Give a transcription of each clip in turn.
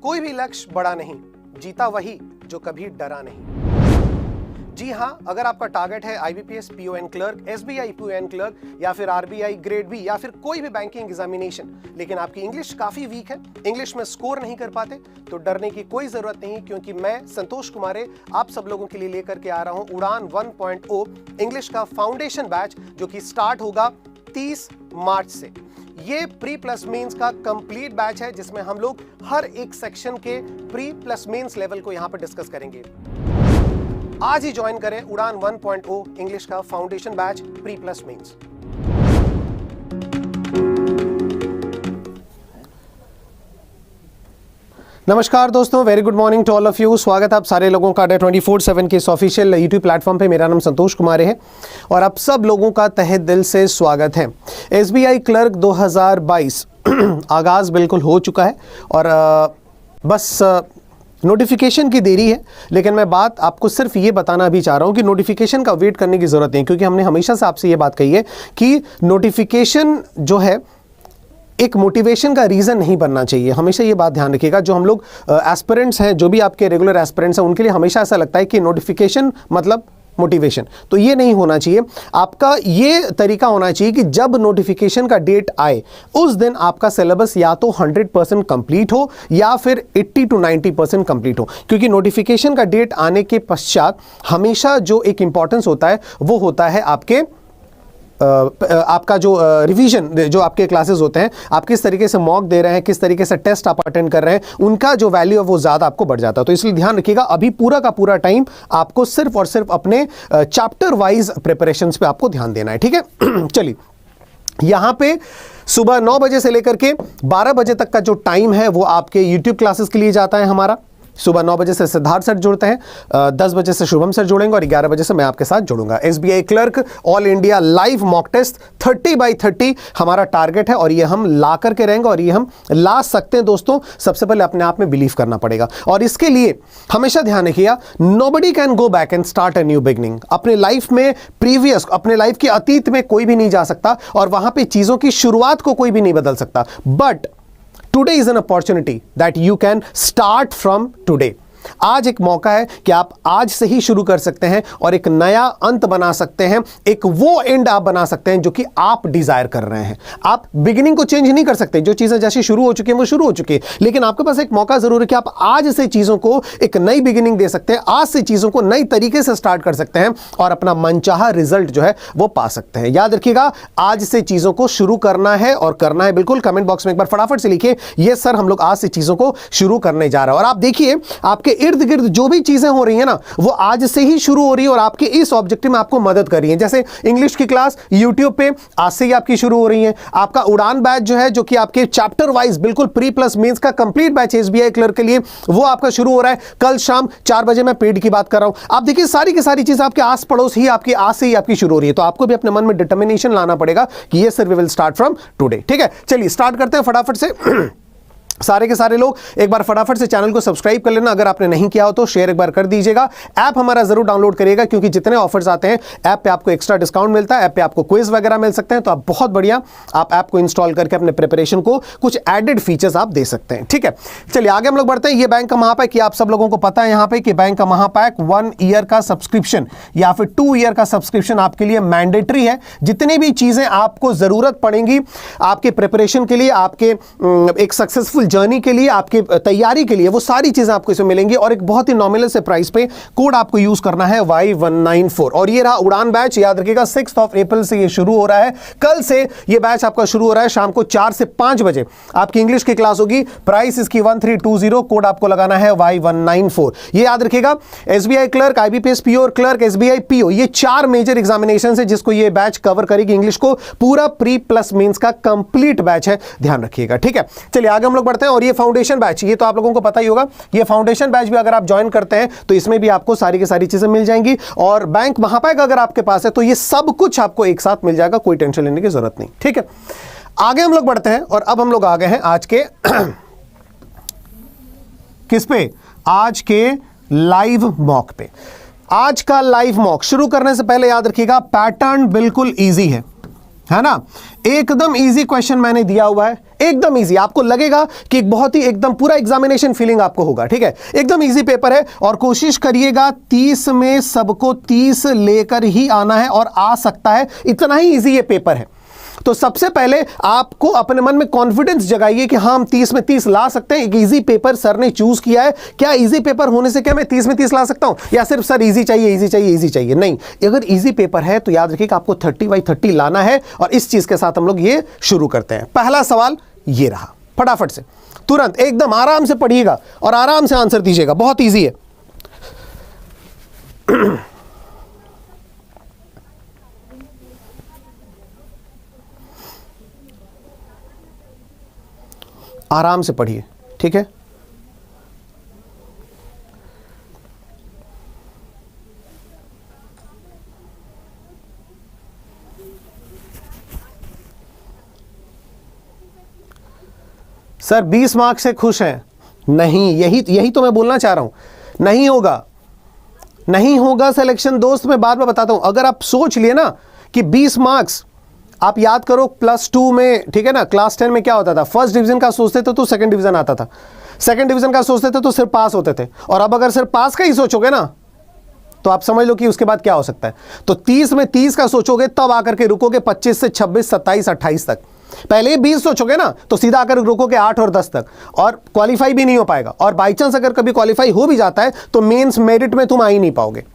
कोई भी लक्ष्य बड़ा नहीं, जीता वही जो कभी डरा नहीं। जी हां, अगर आपका टारगेट है आईबीपीएस पीओएन क्लर्क, एसबीआई पीओएन क्लर्क या फिर आरबीआई ग्रेड बी या फिर कोई भी बैंकिंग एग्जामिनेशन, लेकिन आपकी इंग्लिश काफी वीक है, इंग्लिश में स्कोर नहीं कर पाते, तो डरने की कोई जरूरत नहीं, क्योंकि मैं संतोष कुमारे आप सब लोगों के लिए लेकर के आ रहा हूं उड़ान 1.0 इंग्लिश का फाउंडेशन बैच, जो कि स्टार्ट होगा 30 मार्च से। ये प्री प्लस मेंस का कंप्लीट बैच है, जिसमें हम लोग हर एक सेक्शन के प्री प्लस मेंस लेवल को यहां पर डिस्कस करेंगे। आज ही ज्वाइन करें उड़ान 1.0 इंग्लिश का foundation batch pre plus mains. नमस्कार दोस्तों, very good morning to all of you. स्वागत है आप सारे लोगों का 24/7 के इस ऑफिशियल यूट्यूब प्लेटफॉर्म पे। मेरा नाम संतोष कुमारे है और आप सब लोगों का तहे दिल से स्वागत है। एसबीआई क्लर्क 2022 आगाज बिल्कुल हो चुका है और बस नोटिफिकेशन की देरी है, लेकिन मैं बात आपको सिर्फ ये बताना भी चाह रहा हूं कि नोटिफिकेशन का वेट करने की जरूरत नहीं, क्योंकि हमने हमेशा से आपसे ये बात कही है कि नोटिफिकेशन जो है एक मोटिवेशन का रीज़न नहीं बनना चाहिए। हमेशा ये बात ध्यान रखिएगा, जो हम लोग एस्पिरेंट्स हैं, जो भी आपके रेगुलर एस्पिरेंट्स हैं, उनके लिए हमेशा ऐसा लगता है कि नोटिफिकेशन मतलब मोटिवेशन, तो ये नहीं होना चाहिए। आपका ये तरीका होना चाहिए कि जब नोटिफिकेशन का डेट आए उस दिन आपका सिलेबस या तो 100% कंप्लीट हो या फिर 80 to 90% कंप्लीट हो, क्योंकि नोटिफिकेशन का डेट आने के पश्चात हमेशा जो एक इंपॉर्टेंस होता है वो होता है आपका जो रिवीजन, जो आपके क्लासेस होते हैं, आप किस तरीके से मॉक दे रहे हैं, किस तरीके से टेस्ट आप अटेंड कर रहे हैं, उनका जो वैल्यू है वो ज़्यादा आपको बढ़ जाता है। तो इसलिए ध्यान रखिएगा, अभी पूरा का पूरा टाइम आपको सिर्फ और सिर्फ अपने चैप्टर वाइज प्रिपरेशंस पे आपको ध्यान देना है, ठीक है। चलिए, यहाँ पे सुबह 9 बजे से लेकर के 12 बजे तक का जो टाइम है वो आपके यूट्यूब क्लासेस के लिए जाता है हमारा। सुबह 9 बजे से सिद्धार्थ सर जुड़ते हैं, 10 बजे से शुभम सर जुड़ेंगे और 11 बजे से मैं आपके साथ जुड़ूंगा। SBI clerk all India live mock test 30/30 हमारा टारगेट है और ये हम ला करके रहेंगे और ये हम ला सकते हैं दोस्तों। सबसे पहले अपने आप में बिलीव करना पड़ेगा और इसके लिए हमेशा ध्यान रखिएगा, nobody can go back and start a new beginning. अपने लाइफ में प्रीवियस, अपने लाइफ के अतीत में कोई भी नहीं जा सकता और वहां पे चीजों की शुरुआत को कोई भी नहीं बदल सकता, but today is an opportunity that you can start from today। आज एक मौका है कि आप आज से ही शुरू कर सकते हैं और एक नया अंत बना सकते हैं, एक वो एंड आप बना सकते हैं जो कि आप डिजायर कर रहे हैं। आप बिगिनिंग को चेंज नहीं कर सकते, जो चीजें जैसे शुरू हो चुकी हैं वो शुरू हो चुकी है, लेकिन आपके पास एक मौका जरूर है कि आप आज से चीजों को एक नई बिगिनिंग दे सकते हैं, आज से चीजों को नई तरीके से स्टार्ट कर सकते हैं और अपना मनचाहा रिजल्ट जो है वो पा सकते हैं। याद रखिएगा, आज से चीजों को शुरू करना है और करना है बिल्कुल। कमेंट बॉक्स में एक बार फटाफट से लिखिए, ये सर हम लोग आज से चीजों को शुरू करने जा रहे हैं। और आप देखिए, आपके इर्द गिर्द जो भी चीजें हो रही है ना, वो आज से ही शुरू हो रही है और आपके इस ऑब्जेक्टिव में आपको मदद कर रही है। जैसे इंग्लिश की क्लास यूट्यूब पे आज से ही आपकी शुरू हो रही है। आपका उड़ान बैच जो है, जो कि आपके चैप्टर वाइज बिल्कुल प्री प्लस मेंस का कंप्लीट बैच एसबीआई क्लर्क के लिए, वो आपका शुरू हो रहा है कल शाम 4 बजे। मैं पेड की बात कर रहा हूं। आप देखिए, सारी की सारी चीज आपके आस पड़ोस ही आपकी आज से ही आपकी शुरू हो रही है, तो आपको भी अपने मन में डिटर्मिनेशन लाना पड़ेगा कि ये sir we will start from today. ठीक है, चलिए स्टार्ट करते हैं फटाफट से। सारे के सारे लोग एक बार फटाफट से चैनल को सब्सक्राइब कर लेना, अगर आपने नहीं किया हो तो शेयर एक बार कर दीजिएगा। ऐप हमारा जरूर डाउनलोड करिएगा, क्योंकि जितने ऑफर्स आते हैं ऐप पे आपको एक्स्ट्रा डिस्काउंट मिलता है, ऐप पे आपको क्विज वगैरह मिल सकते हैं। तो आप बहुत बढ़िया, आप ऐप को इंस्टॉल करके अपने प्रिपरेशन को कुछ एडेड फीचर्स आप दे सकते हैं। ठीक है, चलिए आगे हम लोग बढ़ते हैं। ये बैंक का महापैक, कि आप सब लोगों को पता है यहाँ पे कि बैंक का महापैक 1 ईयर का सब्सक्रिप्शन या फिर 2 ईयर का सब्सक्रिप्शन आपके लिए मैंडेटरी है। जितनी भी चीजें आपको जरूरत पड़ेंगी आपके प्रिपरेशन के लिए, आपके एक सक्सेसफुल जर्नी के लिए, आपकी तैयारी के लिए, वो सारी चीजें आपको इसमें मिलेंगी और एक बहुत ही नॉमिनल से प्राइस पे। कोड आपको यूज करना है Y194 और ये रहा उड़ान बैच। याद रखिएगा, 6 अप्रैल से ये शुरू हो रहा है। कल से ये बैच आपका शुरू हो रहा है, शाम को 4 से 5 बजे आपकी इंग्लिश की क्लास होगी। प्राइस इसकी 1320, कोड आपको लगाना है Y194। ये याद रखिएगा, SBI clerk, IBPS PO clerk, SBI PO, ये 4 मेजर एग्जामिनेशन है जिसको ये बैच कवर करेगी। इंग्लिश को पूरा प्री प्लस मेंस का कंप्लीट बैच है, ध्यान रखिएगा। ठीक है, चलिए आगे हम लोग बढ़ते हैं। और ये फाउंडेशन बैच, ये तो आप लोगों को पता ही होगा, ये फाउंडेशन बैच भी अगर आप ज्वाइन करते हैं तो इसमें भी आपको सारी की सारी चीजें मिल जाएंगी और बैंक महापैक अगर आपके पास है तो ये सब कुछ आपको एक साथ मिल जाएगा, कोई टेंशन लेने की जरूरत नहीं। ठीक है, आगे हम लोग बढ़ते हैं और अब हम लोग आ गए हैं आज के किस पे, आज के लाइव मॉक पे। आज का लाइव मॉक शुरू करने से पहले याद रखिएगा, पैटर्न बिल्कुल इजी है। है ना। एकदम इजी क्वेश्चन मैंने दिया हुआ है, एकदम इजी, आपको लगेगा कि एक बहुत ही एकदम पूरा एग्जामिनेशन फीलिंग आपको होगा, ठीक है। एकदम इजी पेपर है और कोशिश करिएगा 30 में सबको 30 लेकर ही आना है और आ सकता है, इतना ही इजी ये पेपर है। तो सबसे पहले आपको अपने मन में कॉन्फिडेंस जगाइए कि हाँ हम 30 में 30 ला सकते हैं। एक इजी पेपर सर ने चूज किया है। क्या इजी पेपर होने से क्या मैं 30 में 30 ला सकता हूं, या सिर्फ सर इजी चाहिए इजी चाहिए इजी चाहिए? नहीं, अगर इजी पेपर है तो याद रखिए कि आपको 30/30 लाना है। और इस चीज के साथ हम लोग ये शुरू करते हैं। पहला सवाल ये रहा, फटाफट से तुरंत एकदम आराम से पढ़िएगा और आराम से आंसर दीजिएगा, बहुत ईजी है। आराम से पढ़िए, ठीक है। सर 20 मार्क्स से खुश हैं? नहीं, यही तो मैं बोलना चाह रहा हूं। नहीं होगा, नहीं होगा सिलेक्शन दोस्त, मैं बाद में बताता हूं। अगर आप सोच लिए ना कि 20 मार्क्स, आप याद करो +2 में, ठीक है ना, क्लास 10 में क्या होता था, फर्स्ट डिवीजन का सोचते थे तो सेकंड डिवीजन आता था, सेकंड डिवीजन का सोचते थे तो सिर्फ पास होते थे। और अब अगर सिर्फ पास का ही सोचोगे ना तो आप समझ लो कि उसके बाद क्या हो सकता है। तो 30 में 30 का सोचोगे तब आकर के रुकोगे 25 से 26, 27, 28 तक। पहले 20 सोचोगे ना तो सीधा आकर रुकोगे 8 और 10 तक, और क्वालिफाई भी नहीं हो पाएगा। और बाई चांस अगर कभी क्वालिफाई हो भी जाता है तो मेंस मेरिट में तुम आ ही नहीं पाओगे।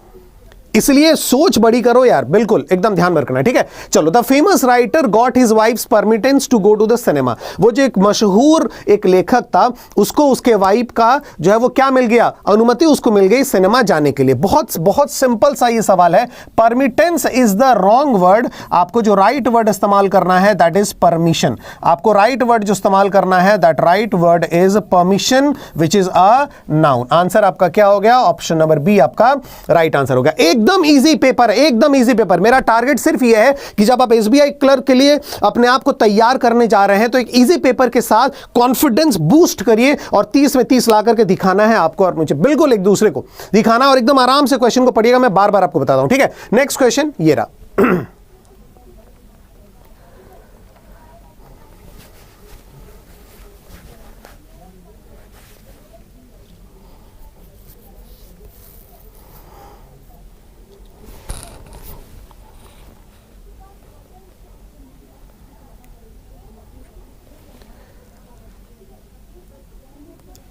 इसलिए सोच बड़ी करो यार, बिल्कुल एकदम ध्यान रखना, ठीक है। चलो, the famous writer got his wife's permittance to go to the cinema. वो जो एक मशहूर एक लेखक था, उसको उसके वाइफ का जो है वो क्या मिल गया, अनुमति उसको मिल गई सिनेमा जाने के लिए। बहुत बहुत सिंपल सा ये सवाल है। परमिटेंस इज द रॉन्ग वर्ड, आपको जो राइट वर्ड इस्तेमाल करना है दैट इज परमिशन। आपको राइट वर्ड जो इस्तेमाल करना है that right word is permission which is a noun. Answer आपका क्या हो गया, ऑप्शन नंबर बी आपका राइट आंसर हो गया। एकदम इजी पेपर, एकदम इजी पेपर। मेरा टारगेट सिर्फ यह है कि जब आप एसबीआई क्लर्क के लिए अपने आप को तैयार करने जा रहे हैं तो एक इजी पेपर के साथ कॉन्फिडेंस बूस्ट करिए और 30 में 30 ला करके दिखाना है आपको और मुझे, बिल्कुल एक दूसरे को दिखाना। और एकदम आराम से क्वेश्चन को पढ़िएगा, मैं बार बार आपको बताता हूं, ठीक है। नेक्स्ट क्वेश्चन ये रहा।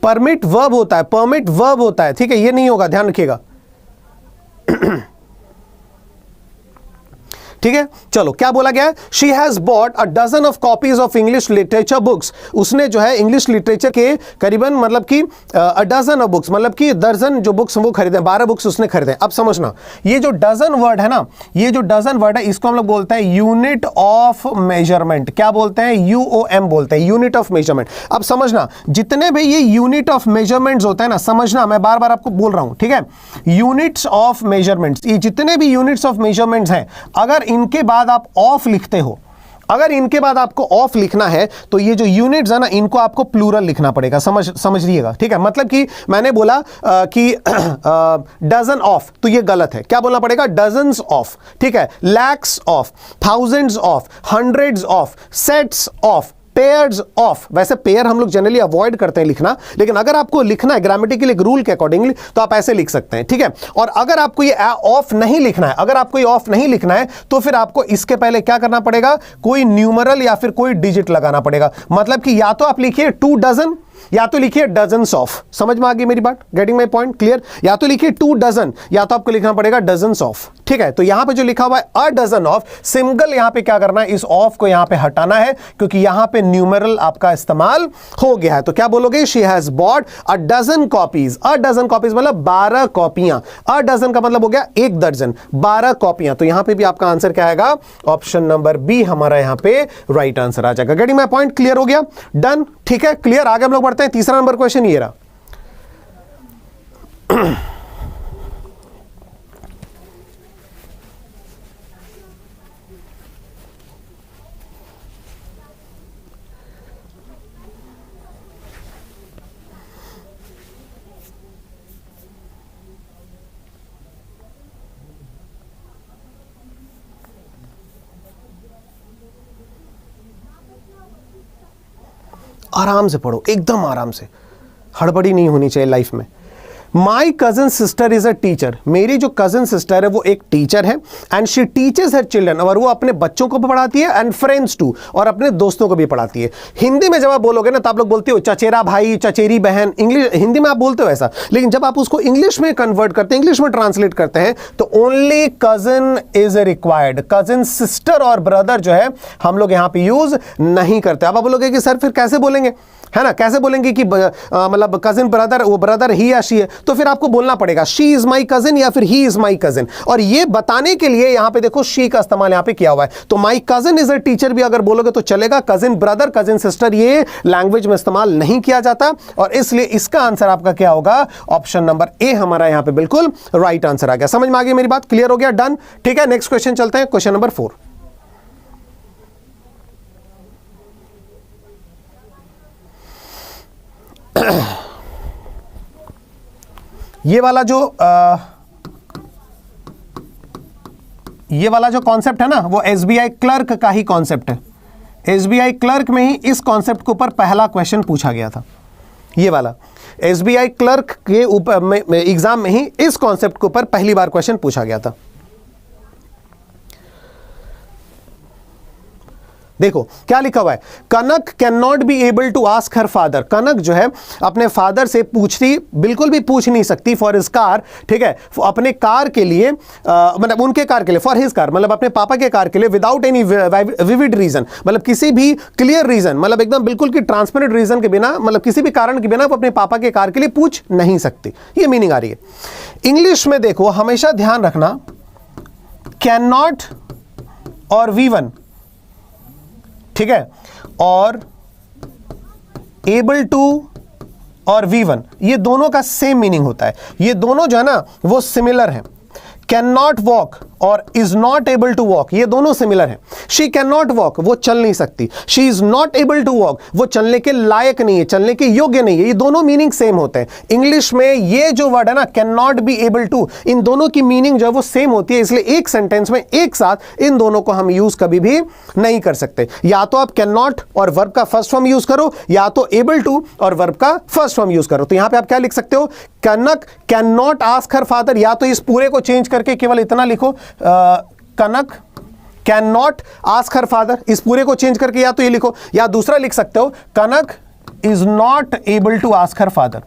परमिट वर्ब होता है, परमिट वर्ब होता है, ठीक है, ये नहीं होगा, ध्यान रखिएगा। ठीक है, चलो क्या बोला गया है, she has bought a dozen of copies of English literature books. उसने जो है इंग्लिश लिटरेचर के करीबन मतलब कि अ डजन ऑफ बुक्स, मतलब कि दर्जन जो बुक्स वो खरीदे, 12 बुक्स उसने खरीदे। अब समझना, ये जो डजन वर्ड है ना, ये जो डजन वर्ड है इसको हम लोग बोलते हैं यूनिट ऑफ मेजरमेंट। क्या बोलते हैं, UOM बोलते हैं, यूनिट ऑफ मेजरमेंट। अब समझना, जितने भी ये यूनिट ऑफ मेजरमेंट्स होते हैं ना, समझना मैं बार बार आपको बोल रहा हूं, ठीक है, यूनिट्स ऑफ मेजरमेंट्स, ये जितने भी यूनिट्स ऑफ मेजरमेंट्स हैं, अगर इनके बाद आप ऑफ लिखते हो, अगर इनके बाद आपको ऑफ लिखना है तो ये जो यूनिट्स है ना, इनको आपको प्लूरल लिखना पड़ेगा। समझ लीजिएगा, ठीक है। मतलब कि मैंने बोला कि डजन ऑफ, तो ये गलत है। क्या बोलना पड़ेगा, डजन्स ऑफ, ठीक है, lakhs of, thousands of, hundreds of, sets of, pairs of. वैसे पेयर हम लोग जनरली अवॉइड करते हैं लिखना, लेकिन अगर आपको लिखना है ग्रामेटिकली एक रूल के अकॉर्डिंगली तो आप ऐसे लिख सकते हैं, ठीक है। और अगर आपको ये ऑफ नहीं लिखना है, अगर आपको ये ऑफ नहीं लिखना है तो फिर आपको इसके पहले क्या करना पड़ेगा, कोई न्यूमरल या फिर कोई डिजिट लगाना पड़ेगा। मतलब कि या तो आप लिखिए 2 डजन या तो लिखिए डजन्स ऑफ। समझ में आ गई मेरी बात, गेटिंग माय पॉइंट, क्लियर। या तो लिखिए 2 डजन या तो आपको लिखना पड़ेगा डजन्स ऑफ, ठीक है। तो यहां पे जो लिखा हुआ है अ डजन ऑफ, सिंगल यहां पे क्या करना है, इस ऑफ को यहां पे हटाना है क्योंकि यहां पे न्यूमेरल आपका इस्तेमाल हो गया है। तो क्या बोलोगे, she has bought a dozen copies. A dozen copies मतलब 12 कॉपियां। अ डजन का मतलब हो गया 1 दर्जन, 12 कॉपियां। तो यहां पे भी आपका आंसर क्या आएगा, ऑप्शन नंबर बी हमारा यहां पे राइट आंसर आ जाएगा। गेटिंग माय पॉइंट, क्लियर हो गया, डन, ठीक है, क्लियर। आगे हम लोग बढ़ते हैं, तीसरा नंबर क्वेश्चन ये रहा। आराम से पढ़ो, एकदम आराम से, हड़बड़ी नहीं होनी चाहिए लाइफ में। My cousin sister is a teacher, मेरी जो कजन सिस्टर है वो एक टीचर है, and she teaches her children, और वो अपने बच्चों को भी पढ़ाती है, एंड फ्रेंड्स टू, और अपने दोस्तों को भी पढ़ाती है। हिंदी में जब आप बोलोगे ना तो आप लोग बोलते हो चचेरा भाई, चचेरी बहन, इंग्लिश हिंदी में आप बोलते हो ऐसा, लेकिन जब आप उसको इंग्लिश में कन्वर्ट करते हैं, इंग्लिश में ट्रांसलेट करते हैं, तो only cousin is required. Cousin sister और ब्रदर जो है हम लोग यहां पे यूज नहीं करते। अब आप बोलोगे कि सर फिर कैसे बोलेंगे, है ना, कैसे बोलेंगे कि मतलब कजिन ब्रदर, वो ब्रदर ही या शी है, तो फिर आपको बोलना पड़ेगा शी इज माई कजिन या फिर ही इज माई कजिन। और ये बताने के लिए यहां पे देखो शी का इस्तेमाल यहां पे किया हुआ है, तो my cousin is a teacher भी अगर बोलोगे तो चलेगा। कजिन ब्रदर, कजिन सिस्टर ये लैंग्वेज में इस्तेमाल नहीं किया जाता, और इसलिए इसका आंसर आपका क्या होगा, ऑप्शन नंबर ए हमारा यहां पे बिल्कुल राइट आंसर आ गया। समझ में आ गई मेरी बात, क्लियर हो गया, डन, ठीक है। नेक्स्ट क्वेश्चन चलते हैं, क्वेश्चन नंबर 4। ये वाला जो कॉन्सेप्ट है ना, वो एसबीआई क्लर्क का ही कॉन्सेप्ट है। एसबीआई क्लर्क में ही इस कॉन्सेप्ट के ऊपर पहला क्वेश्चन पूछा गया था। ये वाला एसबीआई क्लर्क के ऊपर एग्जाम में ही इस कॉन्सेप्ट के ऊपर पहली बार क्वेश्चन पूछा गया था। देखो क्या लिखा हुआ है, Kanak can not be able to ask her father. Kanak जो है अपने फादर से बिल्कुल भी पूछ नहीं सकती फॉर हिज कार, ठीक है, अपने कार के लिए, मतलब उनके कार के लिए, फॉर हिज कार मतलब अपने पापा के कार के लिए, विदाउट एनी विविड रीजन, मतलब किसी भी क्लियर रीजन, मतलब एकदम बिल्कुल की ट्रांसपेरेंट रीजन के बिना, मतलब किसी भी कारण के बिना वो अपने पापा के कार के लिए पूछ नहीं सकती। ये मीनिंग आ रही है। इंग्लिश में देखो हमेशा ध्यान रखना, कैन नॉट और V1, ठीक है, और एबल टू और V1, ये दोनों का सेम मीनिंग होता है। ये दोनों जो है ना वो सिमिलर हैं। कैन नॉट वॉक और is not able to walk, ये दोनों सिमिलर हैं। शी कैन नॉट वॉक, वो चल नहीं सकती। She is not able to walk, वो चलने के लायक नहीं है, चलने के योग्य नहीं है। ये दोनों मीनिंग सेम होते हैं। इंग्लिश में ये जो वर्ड है ना, can not be able to, इन दोनों की मीनिंग जो है वो सेम होती है, इसलिए एक सेंटेंस में एक साथ इन दोनों को हम यूज कभी भी नहीं कर सकते। या तो आप कैन नॉट और वर्ब का फर्स्ट फॉर्म यूज करो, या तो एबल टू और वर्ब का फर्स्ट फॉर्म यूज करो। तो यहां पे आप क्या लिख सकते हो, Kanak can not ask her father, या तो इस पूरे को चेंज करके केवल इतना लिखो, Kanak can not ask her father, इस पूरे को चेंज करके या तो ये लिखो, या दूसरा लिख सकते हो, Kanak is not able to ask her father,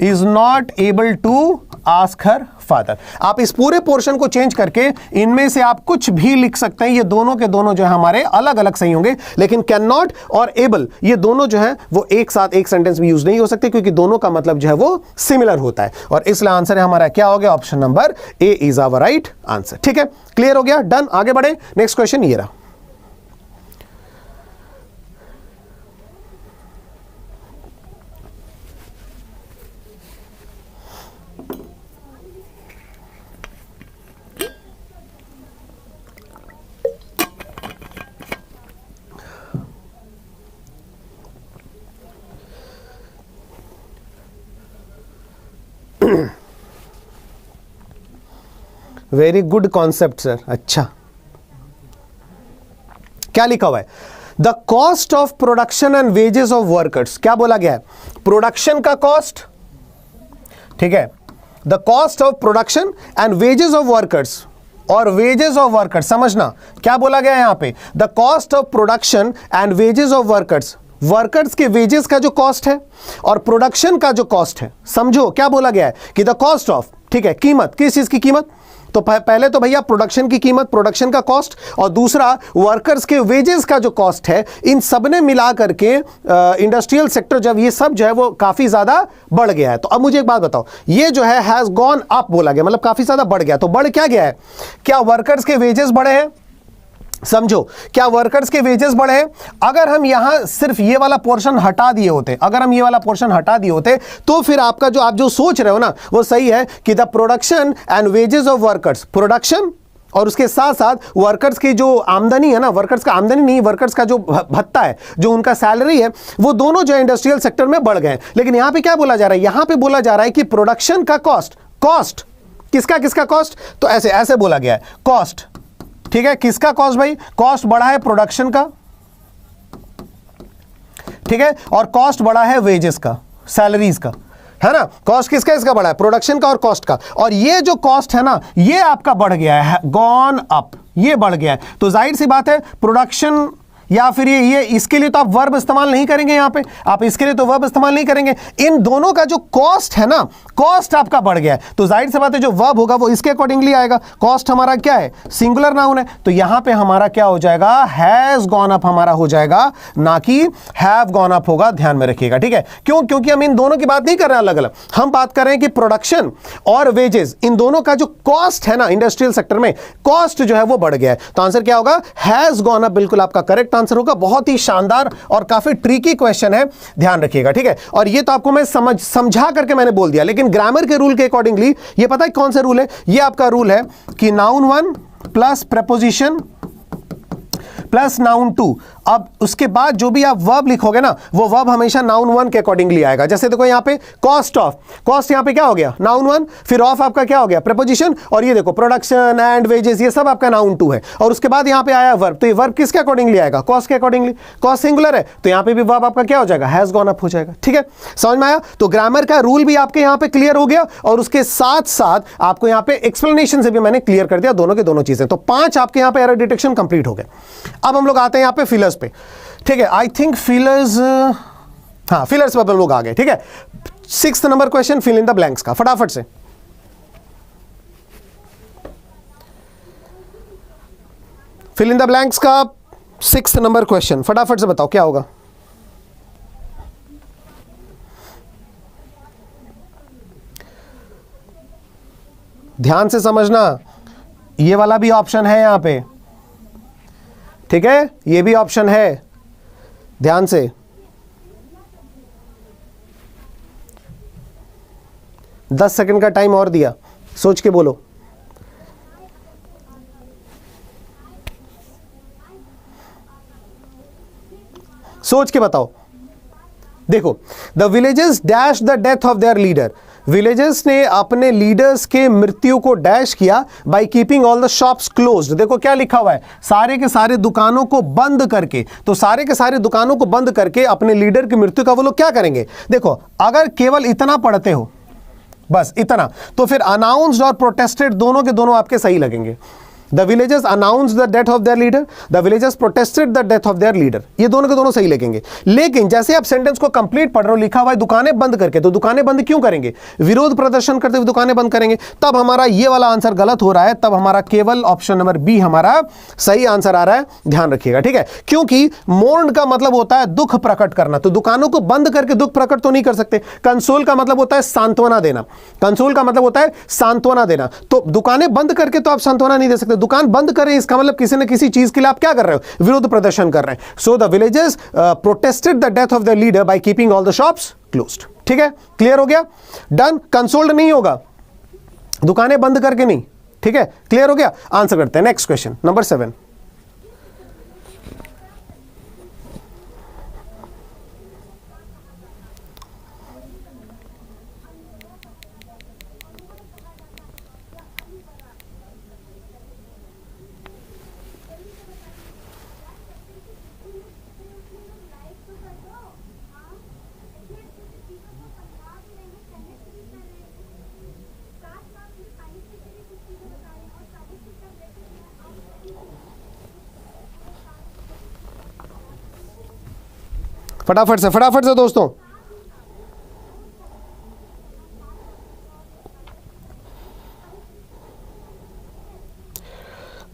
is not able to ask her father. आप इस पूरे पोर्शन को चेंज करके इनमें से आप कुछ भी लिख सकते हैं। ये दोनों के दोनों जो है हमारे अलग अलग सही होंगे, लेकिन कैन नॉट और एबल ये दोनों जो है वो एक साथ एक सेंटेंस में यूज नहीं हो सकते, क्योंकि दोनों का मतलब जो है वो सिमिलर होता है। और इसलिए आंसर है हमारा क्या हो गया, option number A is our right answer. ठीक है, क्लियर हो गया, डन, आगे बढ़े। नेक्स्ट क्वेश्चन ये रहा। Very good concept sir. अच्छा, क्या लिखा हुआ है, the cost of production and wages of workers. क्या बोला गया है, प्रोडक्शन का कॉस्ट, ठीक है, the cost of production and wages of workers, और वेजेस ऑफ वर्कर्स समझना क्या बोला गया है यहां पे, the cost of production and wages of workers. Workers के वेजेस का जो कॉस्ट है और प्रोडक्शन का जो कॉस्ट है, समझो क्या बोला गया है कि द कॉस्ट ऑफ, ठीक है, कीमत, किस चीज की कीमत, तो पहले तो भैया प्रोडक्शन की कीमत, प्रोडक्शन का कॉस्ट, और दूसरा वर्कर्स के वेजेस का जो कॉस्ट है, इन सब ने मिला करके इंडस्ट्रियल सेक्टर जब ये सब जो है वो काफी ज्यादा बढ़ गया है। तो अब मुझे एक बात बताओ, ये जो है हैज गॉन अप बोला गया, मतलब काफी ज्यादा बढ़ गया, तो बढ़ क्या गया है, क्या वर्कर्स के वेजेस बढ़े हैं, समझो, क्या वर्कर्स के वेजेस बढ़े हैं। अगर हम यहां सिर्फ ये वाला पोर्शन हटा दिए होते, अगर हम ये वाला पोर्शन हटा दिए होते, तो फिर आपका जो आप जो सोच रहे हो ना वो सही है कि the production and wages of workers, production और उसके साथ साथ वर्कर्स की जो आमदनी है ना, वर्कर्स का आमदनी नहीं, वर्कर्स का जो भत्ता है, जो उनका सैलरी है, वो दोनों जो इंडस्ट्रियल सेक्टर में बढ़ गए। लेकिन यहां पे क्या बोला जा रहा है, यहां पे बोला जा रहा है कि प्रोडक्शन का कॉस्ट, कॉस्ट किसका किसका कॉस्ट, तो ऐसे ऐसे बोला गया है, कॉस्ट, ठीक है, किसका कॉस्ट भाई, कॉस्ट बढ़ा है प्रोडक्शन का, ठीक है, और कॉस्ट बड़ा है वेजेस का, सैलरीज का, है ना। कॉस्ट किसका, इसका बड़ा है, प्रोडक्शन का और कॉस्ट का। और ये जो कॉस्ट है ना, ये आपका बढ़ गया है, गॉन अप, ये बढ़ गया है। तो जाहिर सी बात है प्रोडक्शन या फिर ये इसके लिए तो आप वर्ब इस्तेमाल नहीं करेंगे, यहां पे आप इसके लिए तो वर्ब इस्तेमाल नहीं करेंगे। इन दोनों का जो कॉस्ट है ना, कॉस्ट आपका बढ़ गया है, तो जाहिर सी बात है जो वर्ब होगा वो इसके अकॉर्डिंगली आएगा। कॉस्ट हमारा क्या है, सिंगुलर नाउन है, तो यहां पे हमारा क्या हो जाएगा, हैज गॉन अप हमारा हो जाएगा, ना कि हैव गॉन अप होगा, ध्यान में रखिएगा, ठीक है। क्यों, क्योंकि हम इन दोनों की बात नहीं कर रहे हैं अलग अलग, हम बात कर रहे हैं कि प्रोडक्शन और वेजेस, इन दोनों का जो कॉस्ट है ना इंडस्ट्रियल सेक्टर में, कॉस्ट जो है वो बढ़ गया है। तो आंसर क्या होगा, हैज गॉन अप, बिल्कुल आपका करेक्ट आंसर होगा। बहुत ही शानदार और काफी ट्रिकी क्वेश्चन है, ध्यान रखिएगा, ठीक है। और ये तो आपको मैं समझा करके मैंने बोल दिया, लेकिन ग्रामर के रूल के अकॉर्डिंगली ये पता है कौन सा रूल है, ये आपका रूल है कि noun 1 plus preposition plus noun 2, अब उसके बाद जो भी आप वर्ब लिखोगे ना, वो वर्ब हमेशा नाउन 1 के अकॉर्डिंगली आएगा। जैसे देखो यहाँ पे कॉस्ट ऑफ, कॉस्ट यहाँ पे क्या हो गया, नाउन 1, फिर ऑफ आपका क्या हो गया, प्रपोजिशन, और ये देखो प्रोडक्शन एंड वेजेस, ये सब आपका नाउन 2 है। और उसके बाद यहाँ पे आया वर्ब, तो ये वर्ब किसके अकॉर्डिंगली आएगा, कॉस्ट के अकॉर्डिंगली। कॉस्ट सिंगुलर है तो यहाँ पे भी वर्ब आपका क्या हो जाएगा, हैज गॉन अप हो जाएगा, ठीक है। समझ में आया। तो ग्रामर का रूल भी आपके यहाँ पे क्लियर हो गया, और उसके साथ साथ आपको यहाँ पे एक्सप्लेनेशन से भी मैंने क्लियर कर दिया दोनों के दोनों चीजें। तो 5 आपके यहाँ पे एरर डिटेक्शन कंप्लीट हो गए। अब हम लोग आते हैं यहाँ पे फिलर्स पे, ठीक है। आई थिंक फिलर्स, हाँ फिलर्स पे हम लोग आ गए, ठीक है। 6th number question fill in the blanks का, फटाफट से। फिल इन द ब्लैंक्स का 6th नंबर क्वेश्चन, फटाफट से बताओ क्या होगा। ध्यान से समझना, ये वाला भी ऑप्शन है यहां पे, ठीक है, ये भी ऑप्शन है, ध्यान से। दस सेकंड का टाइम और दिया, सोच के बोलो। सोच के बताओ। देखो, the villages dash the death of their leader, villages ने अपने लीडर्स के मृत्यु को डैश किया bye keeping all the shops closed. देखो क्या लिखा हुआ है, सारे के सारे दुकानों को बंद करके। तो सारे के सारे दुकानों को बंद करके अपने लीडर की मृत्यु का वो लोग क्या करेंगे। देखो अगर केवल इतना पढ़ते हो, बस इतना, तो फिर अनाउंस्ड और प्रोटेस्टेड दोनों के दोनों आपके सही लगेंगे। The villagers announced the death of their leader, the villagers protested the death of their leader, ये दोनों के दोनों सही लगेंगे। लेकिन जैसे आप सेंटेंस को कंप्लीट पढ़ रहे हो, लिखा हुआ है दुकानें बंद करके, तो दुकानें बंद क्यों करेंगे, विरोध प्रदर्शन करते हुए दुकानें बंद करेंगे। तब हमारा ये वाला आंसर गलत हो रहा है, तब हमारा केवल ऑप्शन नंबर बी हमारा सही आंसर आ रहा है, ध्यान रखिएगा, ठीक है। क्योंकि मोर्न का मतलब होता है दुख प्रकट करना, तो दुकानों को बंद करके दुख प्रकट तो नहीं कर सकते। कंसोल का मतलब होता है सांत्वना देना, कंसोल का मतलब होता है सांत्वना देना, तो दुकानें बंद करके तो आप सांत्वना नहीं दे सकते। दुकान बंद करें इसका मतलब किसी न किसी चीज के लिए आप क्या कर रहे हो, विरोध प्रदर्शन कर रहे हैं। So the villagers protested the death of the leader by keeping all the shops closed, ठीक है, क्लियर हो गया, डन। कंसोल्ड नहीं होगा, दुकानें बंद करके नहीं, ठीक है, क्लियर हो गया। आंसर करते हैं नेक्स्ट क्वेश्चन नंबर 7। फटाफट से दोस्तों,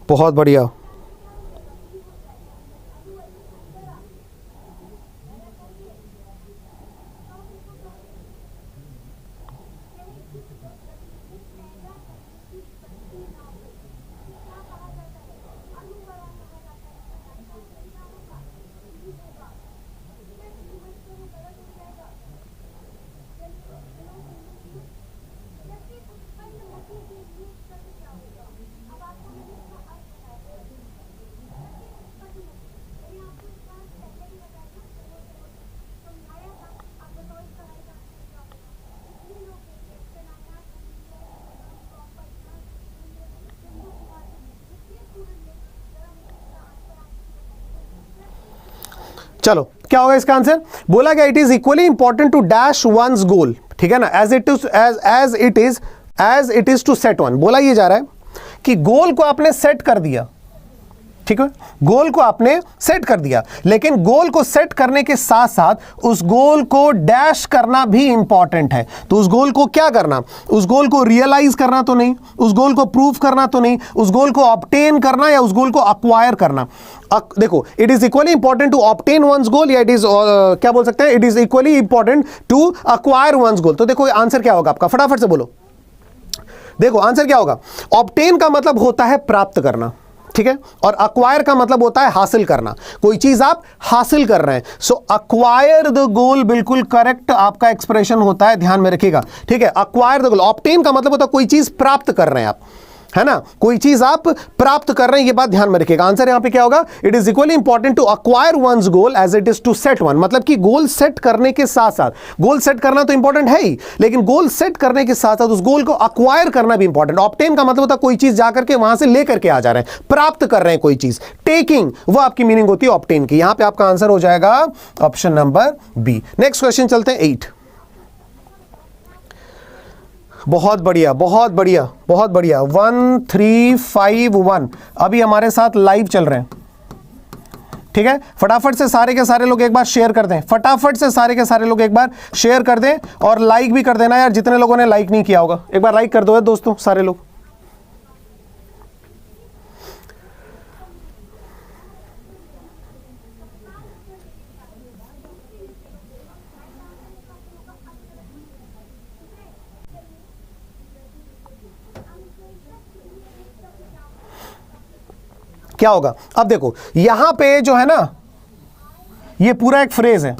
बहुत बढ़िया। चलो क्या होगा इसका आंसर, बोला गया it is equally important to dash one's goal, ठीक है ना, as it is to set one. बोला ये जा रहा है कि गोल को आपने सेट कर दिया, ठीक है, गोल को आपने सेट कर दिया, लेकिन गोल को सेट करने के साथ साथ उस गोल को डैश करना भी इंपॉर्टेंट है। तो उस गोल को क्या करना, उस गोल को रियलाइज करना तो नहीं, उस गोल को प्रूव करना तो नहीं, उस गोल को ऑब्टेन करना या उस गोल को अक्वायर करना। देखो, it is equally important to obtain one's goal या इट इज क्या बोल सकते हैं, it is equally important to acquire one's goal. तो देखो आंसर क्या होगा आपका, फटाफट से बोलो। देखो आंसर क्या होगा, ऑब्टेन का मतलब होता है प्राप्त करना, ठीक है, और अक्वायर का मतलब होता है हासिल करना, कोई चीज आप हासिल कर रहे हैं। सो अक्वायर द गोल बिल्कुल करेक्ट आपका एक्सप्रेशन होता है, ध्यान में रखिएगा, ठीक है। अक्वायर द गोल, ऑब्टेन का मतलब होता है कोई चीज प्राप्त कर रहे हैं आप, है ना, कोई चीज आप प्राप्त कर रहे हैं, ये बात ध्यान में रखिएगा। आंसर यहां पे क्या होगा, it is equally important to acquire one's goal as it is to set one. मतलब कि गोल सेट करने के साथ साथ, गोल सेट करना तो इंपॉर्टेंट है ही, लेकिन गोल सेट करने के साथ साथ उस गोल को अक्वायर करना भी इंपॉर्टेंट। ऑब्टेन का मतलब होता है कोई चीज जाकर के वहां से लेकर के आ जा रहे हैं, प्राप्त कर रहे हैं कोई चीज। टेकिंग, वो आपकी मीनिंग होती है ऑब्टेन की। यहां पे आपका आंसर हो जाएगा option number B. Next question चलते हैं 8। बहुत बढ़िया, बहुत बढ़िया, बहुत बढ़िया। 1351 अभी हमारे साथ लाइव चल रहे हैं, ठीक है। फटाफट से सारे के सारे लोग एक बार शेयर कर दें, फटाफट से सारे के सारे लोग एक बार शेयर कर दें और लाइक भी कर देना यार, जितने लोगों ने लाइक नहीं किया होगा एक बार लाइक कर दो दोस्तों, सारे लोग। क्या होगा, अब देखो यहां पे जो है ना, ये पूरा एक फ्रेज है,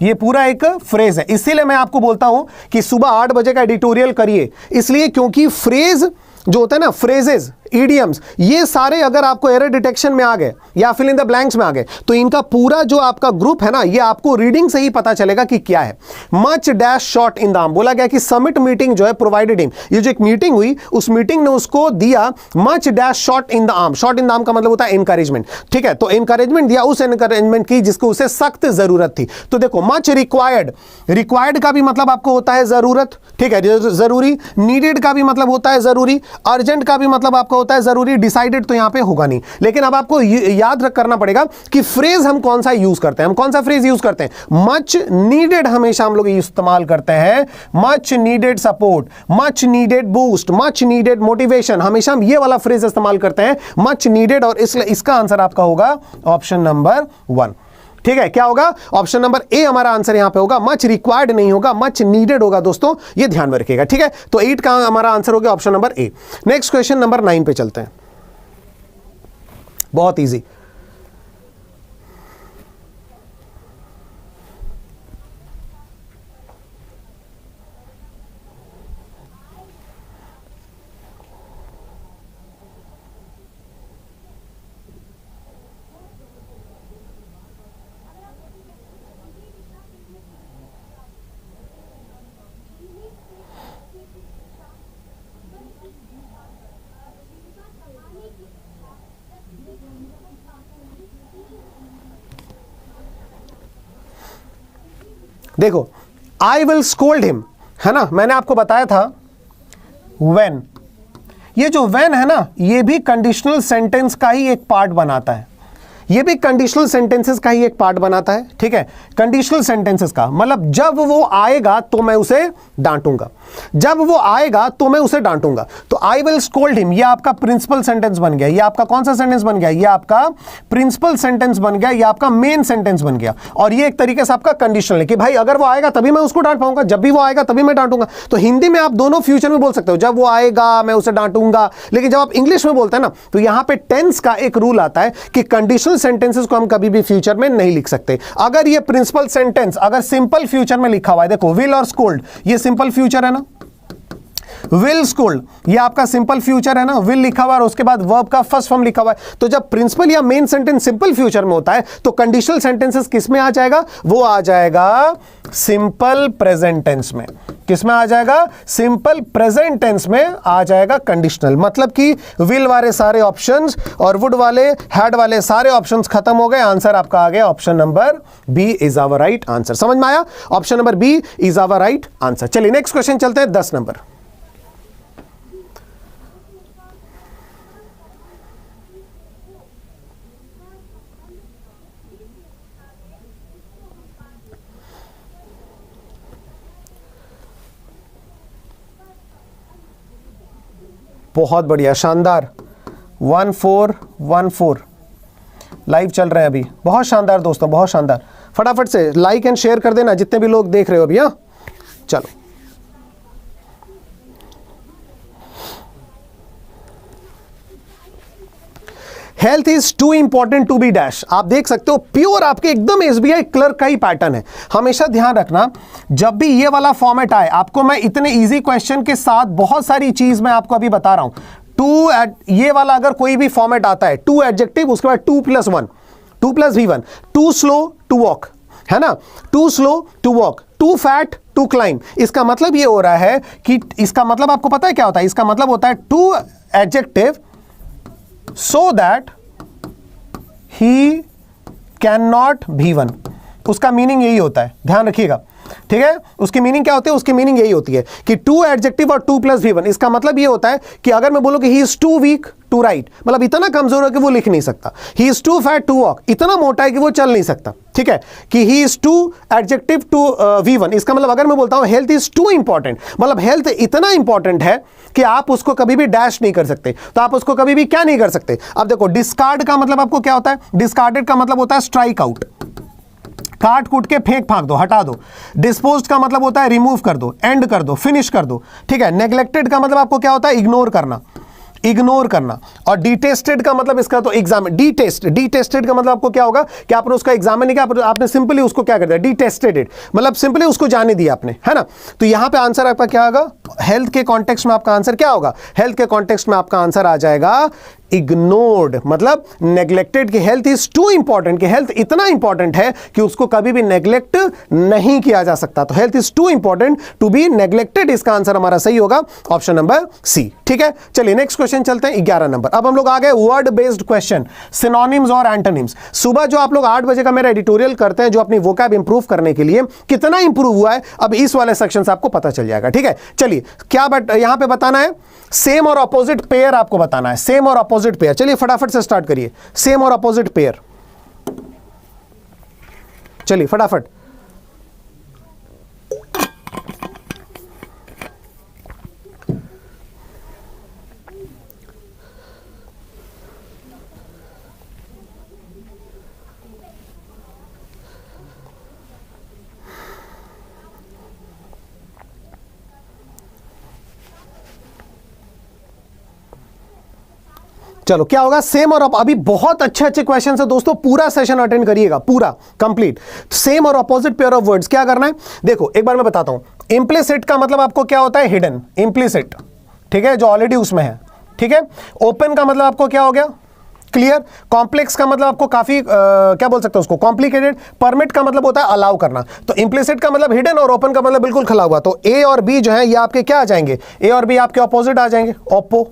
ये पूरा एक फ्रेज है। इसीलिए मैं आपको बोलता हूं कि सुबह 8 बजे का एडिटोरियल करिए, इसलिए क्योंकि फ्रेज जो होता है ना, फ्रेजेस, इडियम्स, ये सारे अगर आपको एरर डिटेक्शन में आ गए या फिल इन द ब्लैंक्स में आ गए, तो इनका पूरा जो आपका ग्रुप है ना, ये आपको रीडिंग से ही पता चलेगा कि क्या है। Much dash shot in the arm, बोला गया कि समिट मीटिंग जो है प्रोवाइडेड हिम, ये जो एक मीटिंग हुई उस मीटिंग ने उसको दिया much dash shot in the arm. Shot in the arm का मतलब होता है एनकरेजमेंट, ठीक है, तो एनकरेजमेंट दिया, उस एनकरेजमेंट की जिसको उसे सख्त जरूरत थी। तो देखो मच रिक्वायर्ड, रिक्वायर्ड का भी मतलब आपको होता है जरूरत, ठीक है, जरूरी। नीडेड का भी मतलब होता है जरूरी। अर्जेंट का भी मतलब आपका होता है जरूरी। डिसाइडेड तो यहां पे होगा नहीं, लेकिन अब आपको याद रख करना पड़ेगा कि फ्रेज हम कौन सा यूज करते हैं। हम कौन सा फ्रेज यूज करते हैं, मच नीडेड हमेशा हम लोग इस्तेमाल करते हैं। Much needed support, much needed boost, much needed motivation, हमेशा हम ये वाला फ्रेज इस्तेमाल करते हैं, मच नीडेड। और इसलिए इसका आंसर आपका होगा ऑप्शन नंबर 1, ठीक है। क्या होगा, ऑप्शन नंबर ए हमारा आंसर यहां पे होगा, मच रिक्वायर्ड नहीं होगा, मच नीडेड होगा दोस्तों, ये ध्यान में रखिएगा, ठीक है। तो 8 का हमारा आंसर हो गया ऑप्शन नंबर ए। नेक्स्ट क्वेश्चन नंबर 9 पे चलते हैं, बहुत इजी। देखो आई विल स्कोल्ड हिम, है ना, मैंने आपको बताया था व्हेन, ये जो व्हेन है ना, ये भी कंडीशनल सेंटेंस का ही एक पार्ट बनाता है, ये भी कंडीशनल सेंटेंसेस का ही एक पार्ट बनाता है, ठीक है। कंडीशनल सेंटेंसेस का मतलब जब वो आएगा तो मैं उसे डांटूंगा, जब वो आएगा तो मैं उसे डांटूंगा। तो आई विल स्कोल्ड हिम, ये आपका प्रिंसिपल सेंटेंस बन गया, ये आपका कौन सा सेंटेंस बन गया, ये आपका प्रिंसिपल सेंटेंस बन गया, ये आपका मेन सेंटेंस बन गया। और ये एक तरीके से आपका कंडीशनल है कि भाई अगर वो आएगा तभी मैं उसको डांट पाऊंगा, जब भी वो आएगा तभी मैं डांटूंगा। तो हिंदी में आप दोनों फ्यूचर में बोल सकते हो, जब वो आएगा मैं उसे डांटूंगा, लेकिन जब आप इंग्लिश में बोलते हैं ना, तो यहां पे टेंस का एक रूल आता है कि कंडीशनल सेंटेंसेस को हम कभी भी फ्यूचर में नहीं लिख सकते। अगर ये प्रिंसिपल सेंटेंस अगर सिंपल फ्यूचर में लिखा हुआ है, देखो विल और स्कोल्ड, ये सिंपल फ्यूचर है ना, विल स्कूल्ड, ये आपका सिंपल फ्यूचर है ना, विल लिखा हुआ है और उसके बाद वर्ब का फर्स्ट फॉर्म लिखा हुआ है। तो जब प्रिंसिपल या मेन सेंटेंस सिंपल फ्यूचर में होता है तो कंडीशनल सेंटेंसेस किस में आ जाएगा? वो आ जाएगा सिंपल प्रेजेंट टेंस में। किस में आ जाएगा? सिंपल प्रेजेंट टेंस में आ जाएगा कंडीशनल। मतलब कि विल वाले सारे ऑप्शंस और वुड वाले, हैड वाले सारे ऑप्शंस खत्म हो गए। आंसर आपका आ गया option number B is our right answer. समझ में आया? Option number B is our right answer. चलिए नेक्स्ट क्वेश्चन चलते हैं 10 नंबर। बहुत बढ़िया, शानदार। 1414 लाइव चल रहे हैं अभी। बहुत शानदार दोस्तों, बहुत शानदार। फटाफट से लाइक एंड शेयर कर देना जितने भी लोग देख रहे हो अभी। हाँ चलो, health is too important to be dash. आप देख सकते हो प्योर आपके एकदम एसबीआई क्लर्क का ही पैटर्न है। हमेशा ध्यान रखना जब भी ये वाला फॉर्मेट आए, आपको मैं इतने इजी क्वेश्चन के साथ बहुत सारी चीज मैं आपको अभी बता रहा हूं। ये वाला अगर कोई भी फॉर्मेट आता है, 2 एडजेक्टिव, उसके बाद 2+1, 2+V1, to slow to walk, है ना, too slow to walk, too fat to climb. इसका मतलब ये हो रहा है कि इसका मतलब आपको पता है क्या होता है? इसका मतलब होता है 2 adjective so that he cannot be one। उसका मीनिंग यही होता है, ध्यान रखिएगा, ठीक है। उसकी मीनिंग क्या होती है? उसकी मीनिंग यही होती है कि 2 एडजेक्टिव और 2+V1। इसका मतलब ये होता है कि अगर मैं बोलूं कि he is too weak to write, मतलब इतना कमजोर है कि वो लिख नहीं सकता। He is too fat to walk, इतना मोटा है कि वो चल नहीं सकता, ठीक है। कि he is too adjective to V1, इसका मतलब अगर मैं बोलता हूं हेल्थ इज टू इंपॉर्टेंट, मतलब हेल्थ इतना इंपॉर्टेंट है कि आप उसको कभी भी डैश नहीं कर सकते। तो आप उसको कभी भी क्या नहीं कर सकते? अब देखो, डिस्कार्ड का मतलब आपको क्या होता है? डिस्कार्डेड का मतलब होता है स्ट्राइक आउट, काट कूट के फेंक फांक दो, हटा दो। डिस्पोज्ड का मतलब होता है रिमूव कर दो, एंड कर दो, फिनिश कर दो, ठीक है। नेग्लेक्टेड का मतलब आपको क्या होता है? इग्नोर करना, इग्नोर करना। और डिटेस्टेड का मतलब इसका तो एग्जाम, डिटेस्टेड का मतलब आपको क्या होगा कि आपने उसका एग्जामिन नहीं किया, आपने सिंपली उसको क्या कर दिया? डिटेस्टेड इट, मतलब सिंपली उसको जाने दिया आपने, है ना। तो यहां पे आंसर आपका क्या होगा? हेल्थ के कॉन्टेक्स्ट में आपका आंसर क्या होगा? हेल्थ के कॉन्टेक्स्ट में आपका आंसर आ जाएगा इग्नोर्ड, मतलब नेग्लेक्टेड। की हेल्थ इज टू इंपॉर्टेंट, कि हेल्थ इतना इंपॉर्टेंट है कि उसको कभी भी नेग्लेक्ट नहीं किया जा सकता। तो health is too important to be neglected, इसका आंसर हमारा सही होगा ऑप्शन नंबर सी, ठीक है। चलिए नेक्स्ट क्वेश्चन चलते हैं 11 नंबर। अब हम लोग आ गए वर्ड बेस्ड क्वेश्चन, सिनोनिम्स और एंटोनिम्स। सुबह जो आप लोग 8 बजे का मेरा एडिटोरियल करते हैं, जो अपनी वोकैब इंप्रूव करने के लिए, कितना इंप्रूव हुआ है अब इस वाले सेक्शन से आपको पता चल जाएगा, ठीक है। चलिए क्या यहां पे बताना है? सेम और अपोजिट पेयर आपको बताना है, सेम और अपोजिट पेयर। चलिए फटाफट से स्टार्ट करिए, सेम और अपोजिट पेयर। चलिए फटाफट। चलो क्या होगा? सेम और अभी बहुत अच्छे अच्छे क्वेश्चन है दोस्तों, पूरा सेशन अटेंड करिएगा, पूरा कंप्लीट। सेम और अपोजिट पेयर ऑफ वर्ड्स क्या करना है? देखो एक बार मैं बताता हूं। इम्प्लिसिट का मतलब आपको क्या होता है? हिडन, इम्प्लिसिट, ठीक है, जो ऑलरेडी उसमें है, ठीक है। ओपन का मतलब आपको क्या हो गया? क्लियर। कॉम्प्लेक्स का मतलब आपको काफी क्या बोल सकते हो उसको? कॉम्प्लिकेटेड। परमिट का मतलब होता है अलाउ करना। तो इम्प्लिसिट का मतलब हिडन और ओपन का मतलब बिल्कुल खुला हुआ। तो ए और बी जो है ये आपके क्या आ जाएंगे? ए और बी आपके ऑपोजिट आ जाएंगे, ओप्पो,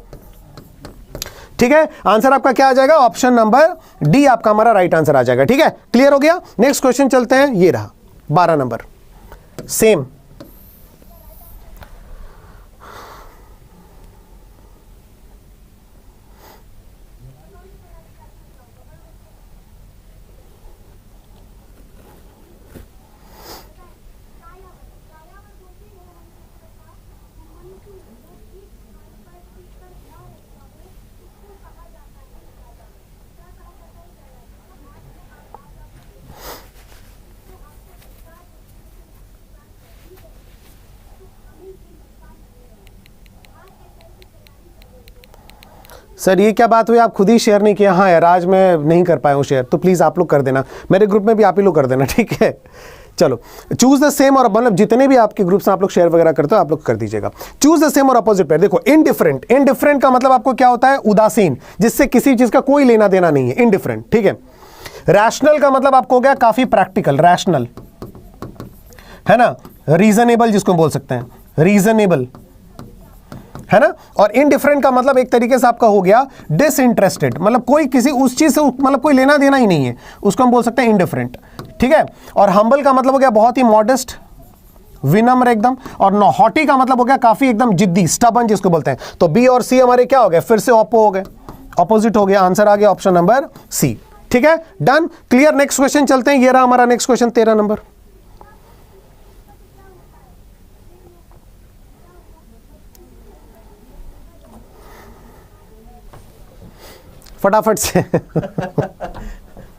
ठीक है। आंसर आपका क्या आ जाएगा? ऑप्शन नंबर डी आपका हमारा राइट आंसर आ जाएगा, ठीक है। क्लियर हो गया। नेक्स्ट क्वेश्चन चलते हैं, ये रहा 12 नंबर, सेम। सर ये क्या बात हुई, आप खुद ही शेयर नहीं किया? हाँ यार, आज मैं नहीं कर पाया हूँ शेयर, तो प्लीज़ आप लोग कर देना, मेरे ग्रुप में भी आप ही लोग कर देना, ठीक है। चलो, चूज द सेम, और मतलब जितने भी आपके ग्रुप्स में आप लोग शेयर वगैरह करते हो आप लोग कर दीजिएगा। चूज द सेम और अपोजिट पेयर। देखो इनडिफरेंट, इनडिफरेंट का मतलब आपको क्या होता है? उदासीन, जिससे किसी चीज का कोई लेना देना नहीं है, इनडिफरेंट, ठीक है। रैशनल का मतलब आपको हो गया काफी प्रैक्टिकल, रैशनल है ना। रीजनेबल जिसको बोल सकते हैं, रीजनेबल है ना। और इनडिफरेंट का मतलब एक तरीके से आपका हो गया डिसइंटरेस्टेड, मतलब कोई किसी उस चीज से मतलब कोई लेना देना ही नहीं है, उसको हम बोल सकते हैं इनडिफरेंट, ठीक है। और हम्बल का मतलब हो गया बहुत ही मॉडेस्ट, विनम्र एकदम। और हॉटी का मतलब हो गया काफी एकदम जिद्दी, स्टबन जिसको बोलते हैं। तो बी और सी हमारे क्या हो गए? फिर से ऑपो हो गए, ऑपोजिट हो गया। आंसर आ गया ऑप्शन नंबर सी, ठीक है, डन, क्लियर। नेक्स्ट क्वेश्चन चलते हैं। ये रहा हमारा नेक्स्ट क्वेश्चन, 13 नंबर। फटाफट से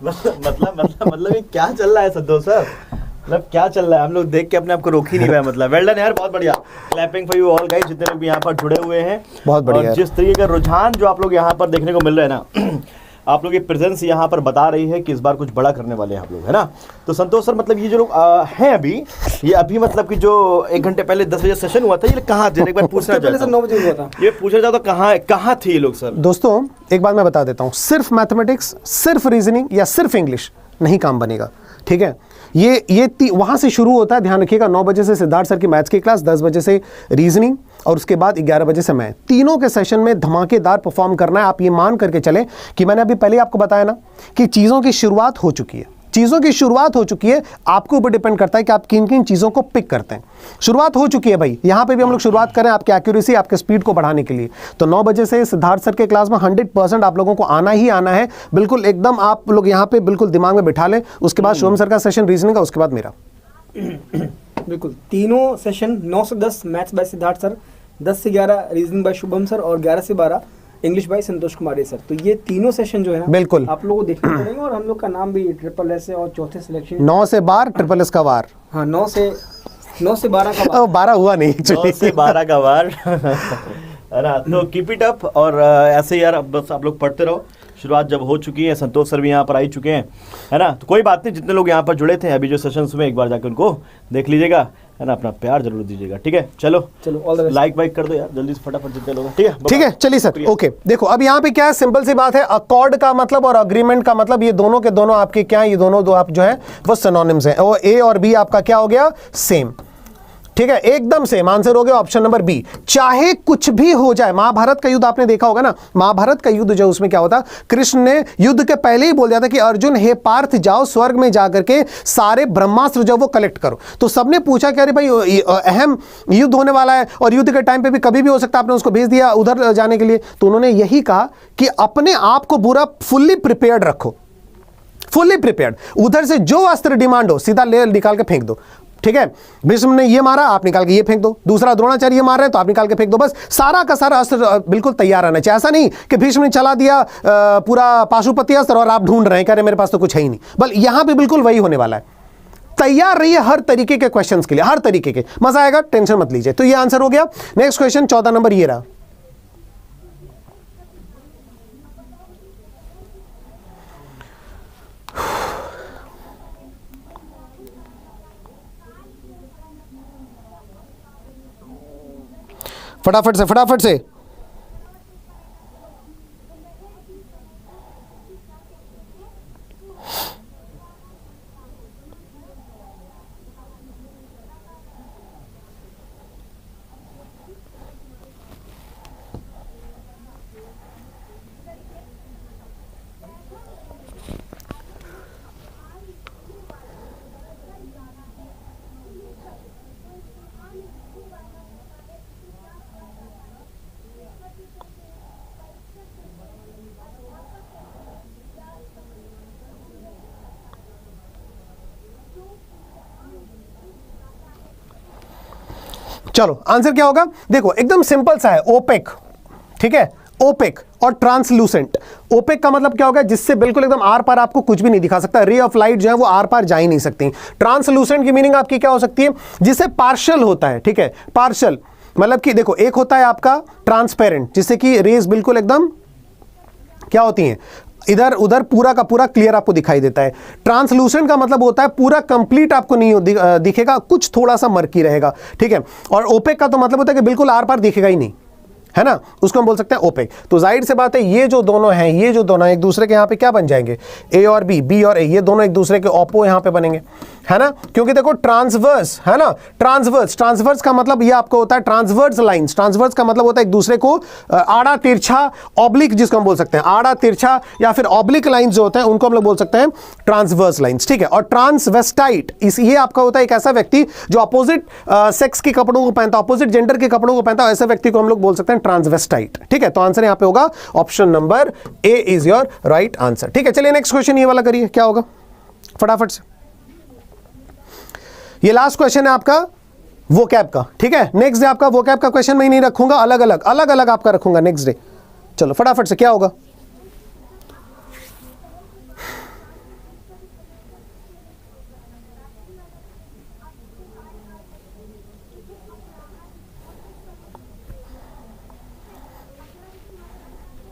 मतलब ये क्या चल रहा है संतोष सर? मतलब क्या चल रहा है? हम लोग देख के अपने आप को रोक ही नहीं पाए। मतलब वेल डन यार, बहुत बढ़िया। Clapping for you all guys, जितने लोग भी यहाँ पर जुड़े हुए हैं, बहुत बढ़िया। और जिस तरीके का रुझान जो आप लोग यहाँ पर देखने को मिल रहा है ना, आप लोग की प्रेजेंस यहाँ पर बता रही है कि इस बार कुछ बड़ा करने वाले हैं आप लोग, है ना। तो संतोष सर, मतलब ये जो लोग हैं अभी, ये अभी मतलब कि जो 1 घंटे पहले 10 बजे सेशन हुआ था, ये कहाँ थे? एक बार पूछना चाहता हूँ। 9 बजे हुआ था ये, पूछना चाहता हूँ कहाँ थे ये लोग सर? दोस्तों एक बात मैं बता देता हूँ, सिर्फ मैथमेटिक्स, सिर्फ रीजनिंग या सिर्फ इंग्लिश नहीं काम बनेगा, ठीक है। ये वहां से शुरू होता है, ध्यान रखिएगा। 9 बजे से सिद्धार्थ सर की मैथ्स की क्लास, 10 बजे से रीजनिंग, और उसके बाद 11 बजे से मैं। तीनों के सेशन में धमाकेदार परफॉर्म करना है। आप ये मान करके चलें कि मैंने अभी पहले आपको बताया ना कि चीज़ों की शुरुआत हो चुकी है, चीज़ों की शुरुआत हो चुकी है। आपके ऊपर डिपेंड करता है कि आप किन किन चीज़ों को पिक करते हैं। शुरुआत हो चुकी है भाई, यहाँ पे भी हम लोग शुरुआत करें आपकी एक्यूरेसी, आपके स्पीड को बढ़ाने के लिए। तो 9 बजे से सिद्धार्थ सर के क्लास में 100% आप लोगों को आना ही आना है, बिल्कुल एकदम आप लोग यहाँ पे बिल्कुल दिमाग में बिठा लें। उसके बाद शुभम सर का सेशन रीजनिंग का, उसके बाद मेरा। बिल्कुल तीनों सेशन 9 से 10 मैथ्स बाय सिद्धार्थ सर, 10 से 11 रीजनिंग बाय शुभम सर, और 11 से 12 English by Santosh Kumar sir. तो ये तीनों सेशन जो है बिल्कुल आप लोगों को देखने पड़ेंगे। और हम लोग का नाम भी ट्रिपल एस है, और चौथे सिलेक्शन 9 से 12 ट्रिपल एस का वार। हाँ, 9 से 12 का वार। 12 हुआ नहीं, 9 से 12 का वार है ना। तो कीप इट अप, और ऐसे यार बस आप लोग पढ़ते रहो। शुरुआत जब हो चुकी है, संतोष सर भी यहाँ पर आ चुके हैं, है ना। तो कोई बात नहीं, जितने लोग यहाँ पर जुड़े थे अभी जो सेशंस में, एक बार जाकर उनको देख लीजिएगा, है ना। अपना प्यार जरूर दीजिएगा, ठीक है। चलो ऑल द बेस्ट। लाइक वाइक कर दो यार जल्दी से फटाफट, जितने लोग, ठीक है। ठीक है, चलिए सर, ओके। देखो अब यहाँ पे क्या है, सिंपल सी बात है। अकॉर्ड का मतलब और अग्रीमेंट का मतलब, ये दोनों के दोनों आपके क्या है, ये दोनों दो आप जो है वो सिनोनिम्स हैं। और ए और बी आपका क्या हो गया? सेम, ठीक है, एकदम सेम। आंसर हो गया ऑप्शन नंबर बी। चाहे कुछ भी हो जाए, महाभारत का युद्ध आपने देखा होगा ना, महाभारत का युद्ध जो उसमें क्या होता, कृष्ण ने युद्ध के पहले ही बोल दिया था कि अर्जुन हे पार्थ जाओ स्वर्ग में जाकर के सारे ब्रह्मास्त्र जो वो कलेक्ट करो। तो सबने पूछा कि अरे भाई अहम युद्ध होने वाला है और युद्ध के टाइम पे भी कभी भी हो सकता है, आपने उसको भेज दिया उधर जाने के लिए। तो उन्होंने यही कहा कि अपने आप को पूरा फुल्ली प्रिपेयर्ड रखो, फुल्ली प्रिपेयर्ड। उधर से जो अस्त्र डिमांड हो सीधा ले निकाल के फेंक दो, ठीक है। भीष्म ने ये मारा, आप निकाल के ये फेंक दो। दूसरा द्रोणाचार्य ये मार रहे हैं तो आप निकाल के फेंक दो। बस सारा का सारा अस्त्र बिल्कुल तैयार रहना चाहिए। ऐसा नहीं कि भीष्म ने चला दिया पूरा पाशुपति अस्त्र और आप ढूंढ रहे हैं, कह रहे मेरे पास तो कुछ है ही नहीं। बल्कि यहां पे बिल्कुल वही होने वाला है। तैयार रहिए हर तरीके के क्वेश्चंस के लिए, हर तरीके के, मजा आएगा, टेंशन मत लीजिए। तो ये आंसर हो गया। नेक्स्ट क्वेश्चन 14 नंबर ये रहा। फटाफट से, फटाफट से। चलो आंसर क्या होगा? देखो एकदम सिंपल सा है, ओपेक, ठीक है, ओपेक और ट्रांसलूसेंट। ओपेक का मतलब क्या होगा? जिससे बिल्कुल एकदम आर पार आपको कुछ भी नहीं दिखा सकता, रे ऑफ लाइट जो है वो आर पार जा ही नहीं सकती। ट्रांसलूसेंट की मीनिंग आपकी क्या हो सकती है? जिससे पार्शियल होता है, ठीक है, पार्शियल मतलब कि देखो एक होता है आपका ट्रांसपेरेंट, जिससे कि रेज बिल्कुल एकदम क्या होती हैं, इधर उधर पूरा का पूरा क्लियर आपको दिखाई देता है। ट्रांसलूसेंट का मतलब होता है पूरा कंप्लीट आपको नहीं दिखेगा, कुछ थोड़ा सा मर्की रहेगा, ठीक है। और ओपेक का तो मतलब होता है कि बिल्कुल आर पार दिखेगा ही नहीं, है ना, उसको हम बोल सकते हैं ओपेक। तो जाहिर सी बात है ये जो दोनों हैं, ये जो दोनों एक दूसरे के यहाँ पे क्या बन जाएंगे, ए और बी, बी और ए, ये दोनों एक दूसरे के ऑपो यहाँ पे बनेंगे, है ना। क्योंकि देखो ट्रांसवर्स, है ना, ट्रांसवर्स का मतलब ये आपको होता है ट्रांसवर्स लाइंस। ट्रांसवर्स का मतलब होता है एक दूसरे को आड़ा तिरछा, ऑब्लिक जिसको हम बोल सकते हैं, आड़ा तिरछा या फिर ऑब्लिक लाइंस जो होते हैं उनको हम लोग बोल सकते हैं ट्रांसवर्स लाइंस, ठीक है। और ट्रांसवेस्टाइट ये आपका होता है एक ऐसा व्यक्ति जो अपोजिट सेक्स के कपड़ों को पहनता है, अपोजिट जेंडर के कपड़ों को पहनता है, ऐसे व्यक्ति को हम लोग बोल सकते हैं ट्रांसवेस्टाइट, ठीक है। तो आंसर यहां पे होगा option number A is your right answer, ठीक है। चलिए नेक्स्ट क्वेश्चन ये वाला करिए, क्या होगा फटाफट से। ये लास्ट क्वेश्चन है आपका वोकैब का, ठीक है। नेक्स्ट डे आपका वोकैब का क्वेश्चन मैं ही नहीं रखूंगा, अलग अलग आपका रखूंगा नेक्स्ट डे। चलो फटाफट से क्या होगा,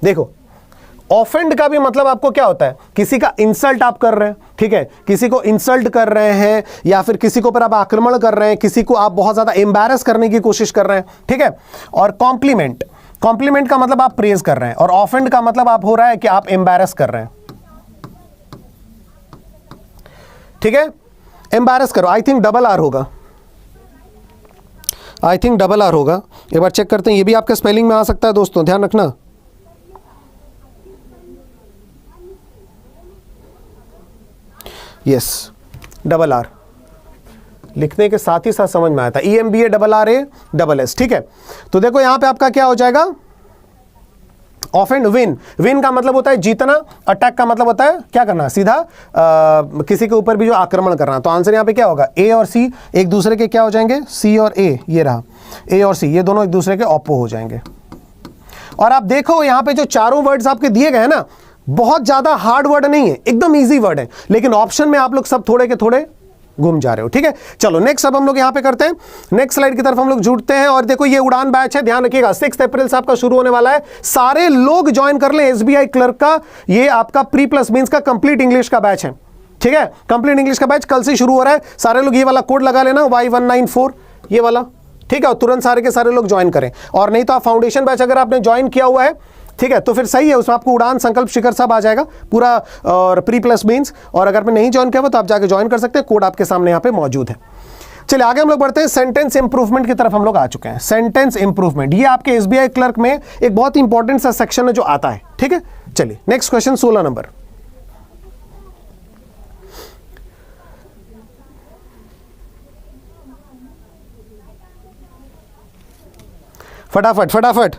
देखो ऑफेंड का भी मतलब आपको क्या होता है, किसी का इंसल्ट आप कर रहे हैं, ठीक है, किसी को इंसल्ट कर रहे हैं या फिर किसी के ऊपर आप आक्रमण कर रहे हैं, किसी को आप बहुत ज्यादा एम्बैरस करने की कोशिश कर रहे हैं, ठीक है। और कॉम्प्लीमेंट का मतलब आप प्रेज कर रहे हैं, और ऑफेंड का मतलब आप हो रहा है कि आप एम्बैरस कर रहे हैं, ठीक है। एम्बैरस करो, आई थिंक डबल आर होगा, एक बार चेक करते हैं, ये भी आपके स्पेलिंग में आ सकता है दोस्तों, ध्यान रखना। यस, डबल आर लिखने के साथ ही साथ समझ में आया था, EMBA ठीक है। तो देखो यहां पे आपका क्या हो जाएगा, ऑफेंड, विन का मतलब होता है जीतना, अटैक का मतलब होता है क्या करना, सीधा किसी के ऊपर भी जो आक्रमण करना। तो आंसर यहां पे क्या होगा, ए और सी एक दूसरे के क्या हो जाएंगे, सी और ए, ये रहा ए और सी, ये दोनों एक दूसरे के ऑपो हो जाएंगे। और आप देखो यहां पे जो चारों वर्ड्स आपके दिए गए ना, बहुत ज्यादा हार्ड वर्ड नहीं है, एकदम इजी वर्ड है, लेकिन ऑप्शन में आप लोग सब थोड़े के थोड़े घूम जा रहे हो, ठीक है। चलो नेक्स्ट अब हम लोग यहां पे करते हैं, नेक्स्ट स्लाइड की तरफ हम लोग जुड़ते हैं। और देखो ये उड़ान बैच है, ध्यान रखिएगा 6 अप्रैल से आपका शुरू होने वाला है, सारे लोग ज्वाइन कर लें SBI क्लर्क का, ये आपका प्री प्लस मींस का कंप्लीट इंग्लिश का बैच है, ठीक है। कंप्लीट इंग्लिश का बैच कल से शुरू हो रहा है, सारे लोग ये वाला कोड लगा लेना Y194 ये वाला, ठीक है, और तुरंत सारे के सारे लोग ज्वाइन करें। और नहीं तो आप फाउंडेशन बैच अगर आपने ज्वाइन किया हुआ है, ठीक है, तो फिर सही है, उसमें आपको उड़ान संकल्प शिखर सब आ जाएगा पूरा, और प्री प्लस मींस। और अगर आपने नहीं ज्वाइन किया हुआ तो आप जाके ज्वाइन कर सकते हैं, कोड आपके सामने यहाँ पे मौजूद है। चलिए आगे हम लोग बढ़ते हैं, सेंटेंस इंप्रूवमेंट की तरफ हम लोग आ चुके हैं। सेंटेंस इंप्रूवमेंट ये आपके SBI क्लर्क में एक बहुत इंपॉर्टेंट सा सेक्शन है जो आता है, ठीक है। चलिए नेक्स्ट क्वेश्चन 16 नंबर, फटाफट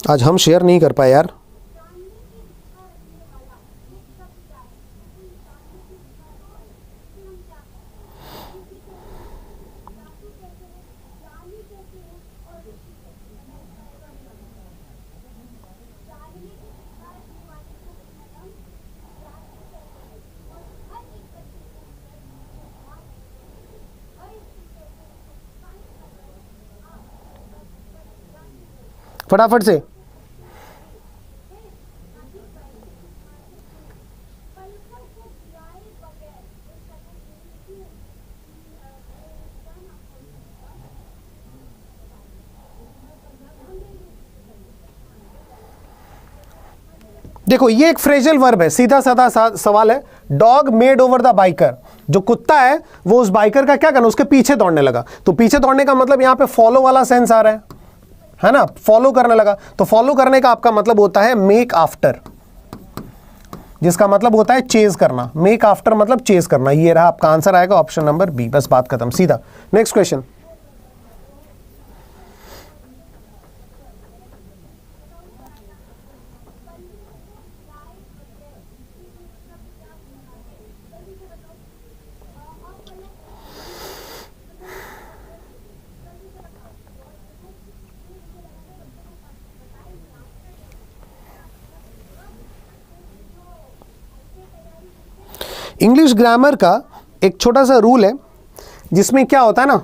आज हम शेयर नहीं कर पाए यार। फटाफट से देखो ये एक फ्रेजल वर्ब है, सीधा साधा सवाल है। Dog made over the biker, जो कुत्ता है वो उस बाइकर का क्या करना, उसके पीछे दौड़ने लगा। तो पीछे दौड़ने का मतलब यहां पे फॉलो वाला सेंस आ रहा है ना, फॉलो करने लगा। तो फॉलो करने का आपका मतलब होता है मेक आफ्टर, जिसका मतलब होता है चेज करना। मेक आफ्टर मतलब चेज करना। ये रहा आपका आंसर, आएगा ऑप्शन नंबर बी। बस बात खत्म, सीधा नेक्स्ट क्वेश्चन। इंग्लिश ग्रामर का एक छोटा सा रूल है, जिसमें क्या होता है ना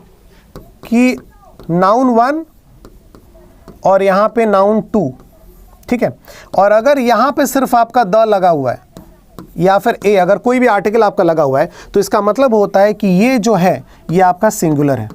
कि नाउन 1 और यहां पे नाउन 2, ठीक है। और अगर यहां पे सिर्फ आपका द लगा हुआ है या फिर ए, अगर कोई भी आर्टिकल आपका लगा हुआ है तो इसका मतलब होता है कि ये जो है ये आपका सिंगुलर है,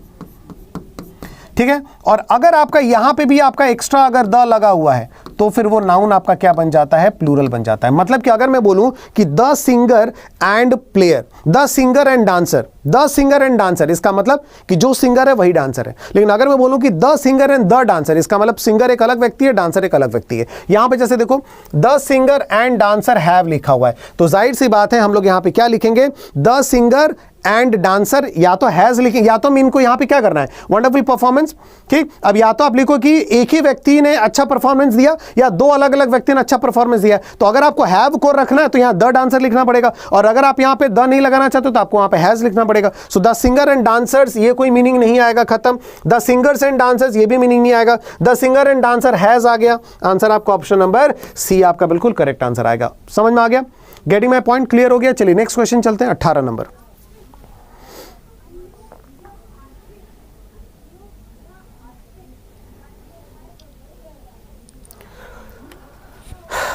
ठीक है। और अगर आपका यहां पे भी आपका एक्स्ट्रा अगर द लगा हुआ है तो फिर वो नाउन आपका क्या बन जाता है, प्लूरल बन जाता है। मतलब कि अगर मैं बोलूं कि the singer and player, the singer and dancer, the singer and dancer, इसका मतलब कि जो सिंगर है वही डांसर है। लेकिन अगर मैं बोलूं कि the singer and the dancer, इसका मतलब सिंगर एक अलग व्यक्ति है, डांसर एक अलग व्यक्ति है। यहां पे जैसे देखो the singer and dancer have लिखा हुआ है, तो जाहिर सी बात है हम लोग यहां पे क्या लिखेंगे, द सिंगर एंड डांसर, या तो हैज लिखेंगे या तो इनको यहां पे क्या करना है, वंडरफुल परफॉर्मेंस, ठीक। अब या तो आप लिखो कि एक ही व्यक्ति ने अच्छा परफॉर्मेंस दिया या दो अलग अलग व्यक्ति ने अच्छा परफॉर्मेंस दिया। तो अगर आपको हैव को रखना है तो यहां द डांसर लिखना पड़ेगा, और अगर आप यहां पे द नहीं लगाना चाहते तो आपको वहां पे हैज लिखना पड़ेगा। So the singer and dancers, ये कोई मीनिंग नहीं आएगा, खत्म। द सिंगर्स एंड डांसर्स, ये भी मीनिंग नहीं आएगा। The singer and dancer has आ गया, आंसर आपका ऑप्शन नंबर सी आपका बिल्कुल करेक्ट आंसर आएगा। समझ में आ गया, गेटिंग माय पॉइंट, क्लियर हो गया। चलिए नेक्स्ट क्वेश्चन चलते हैं, 18 number.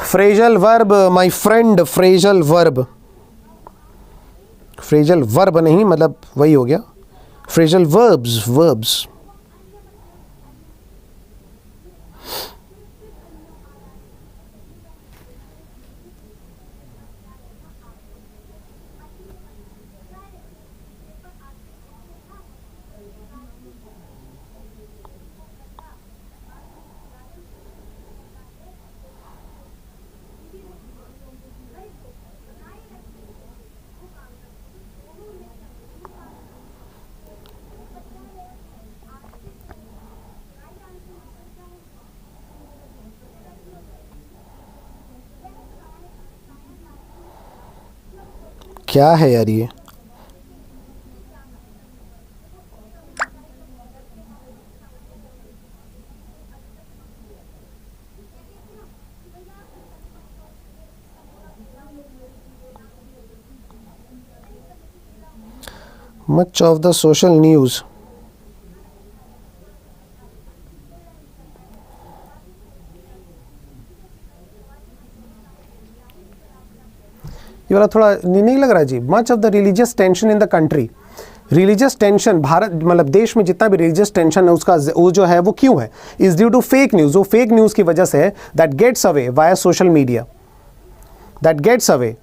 Phrasal verb my friend, phrasal verb, phrasal verb नहीं मतलब वही हो गया, फ्रेजल वर्ब्स, वर्ब्स। क्या है यार ये, much of the social news, ये वाला थोड़ा नहीं लग रहा जी। Much of the religious tension in the country, religious tension Bharat मतलब देश में जितना भी रिलीजियस टेंशन है उसका वो जो है वो क्यों है, is due to fake news, वो फेक न्यूज़ की वजह से है, that gets away via social media, that gets away,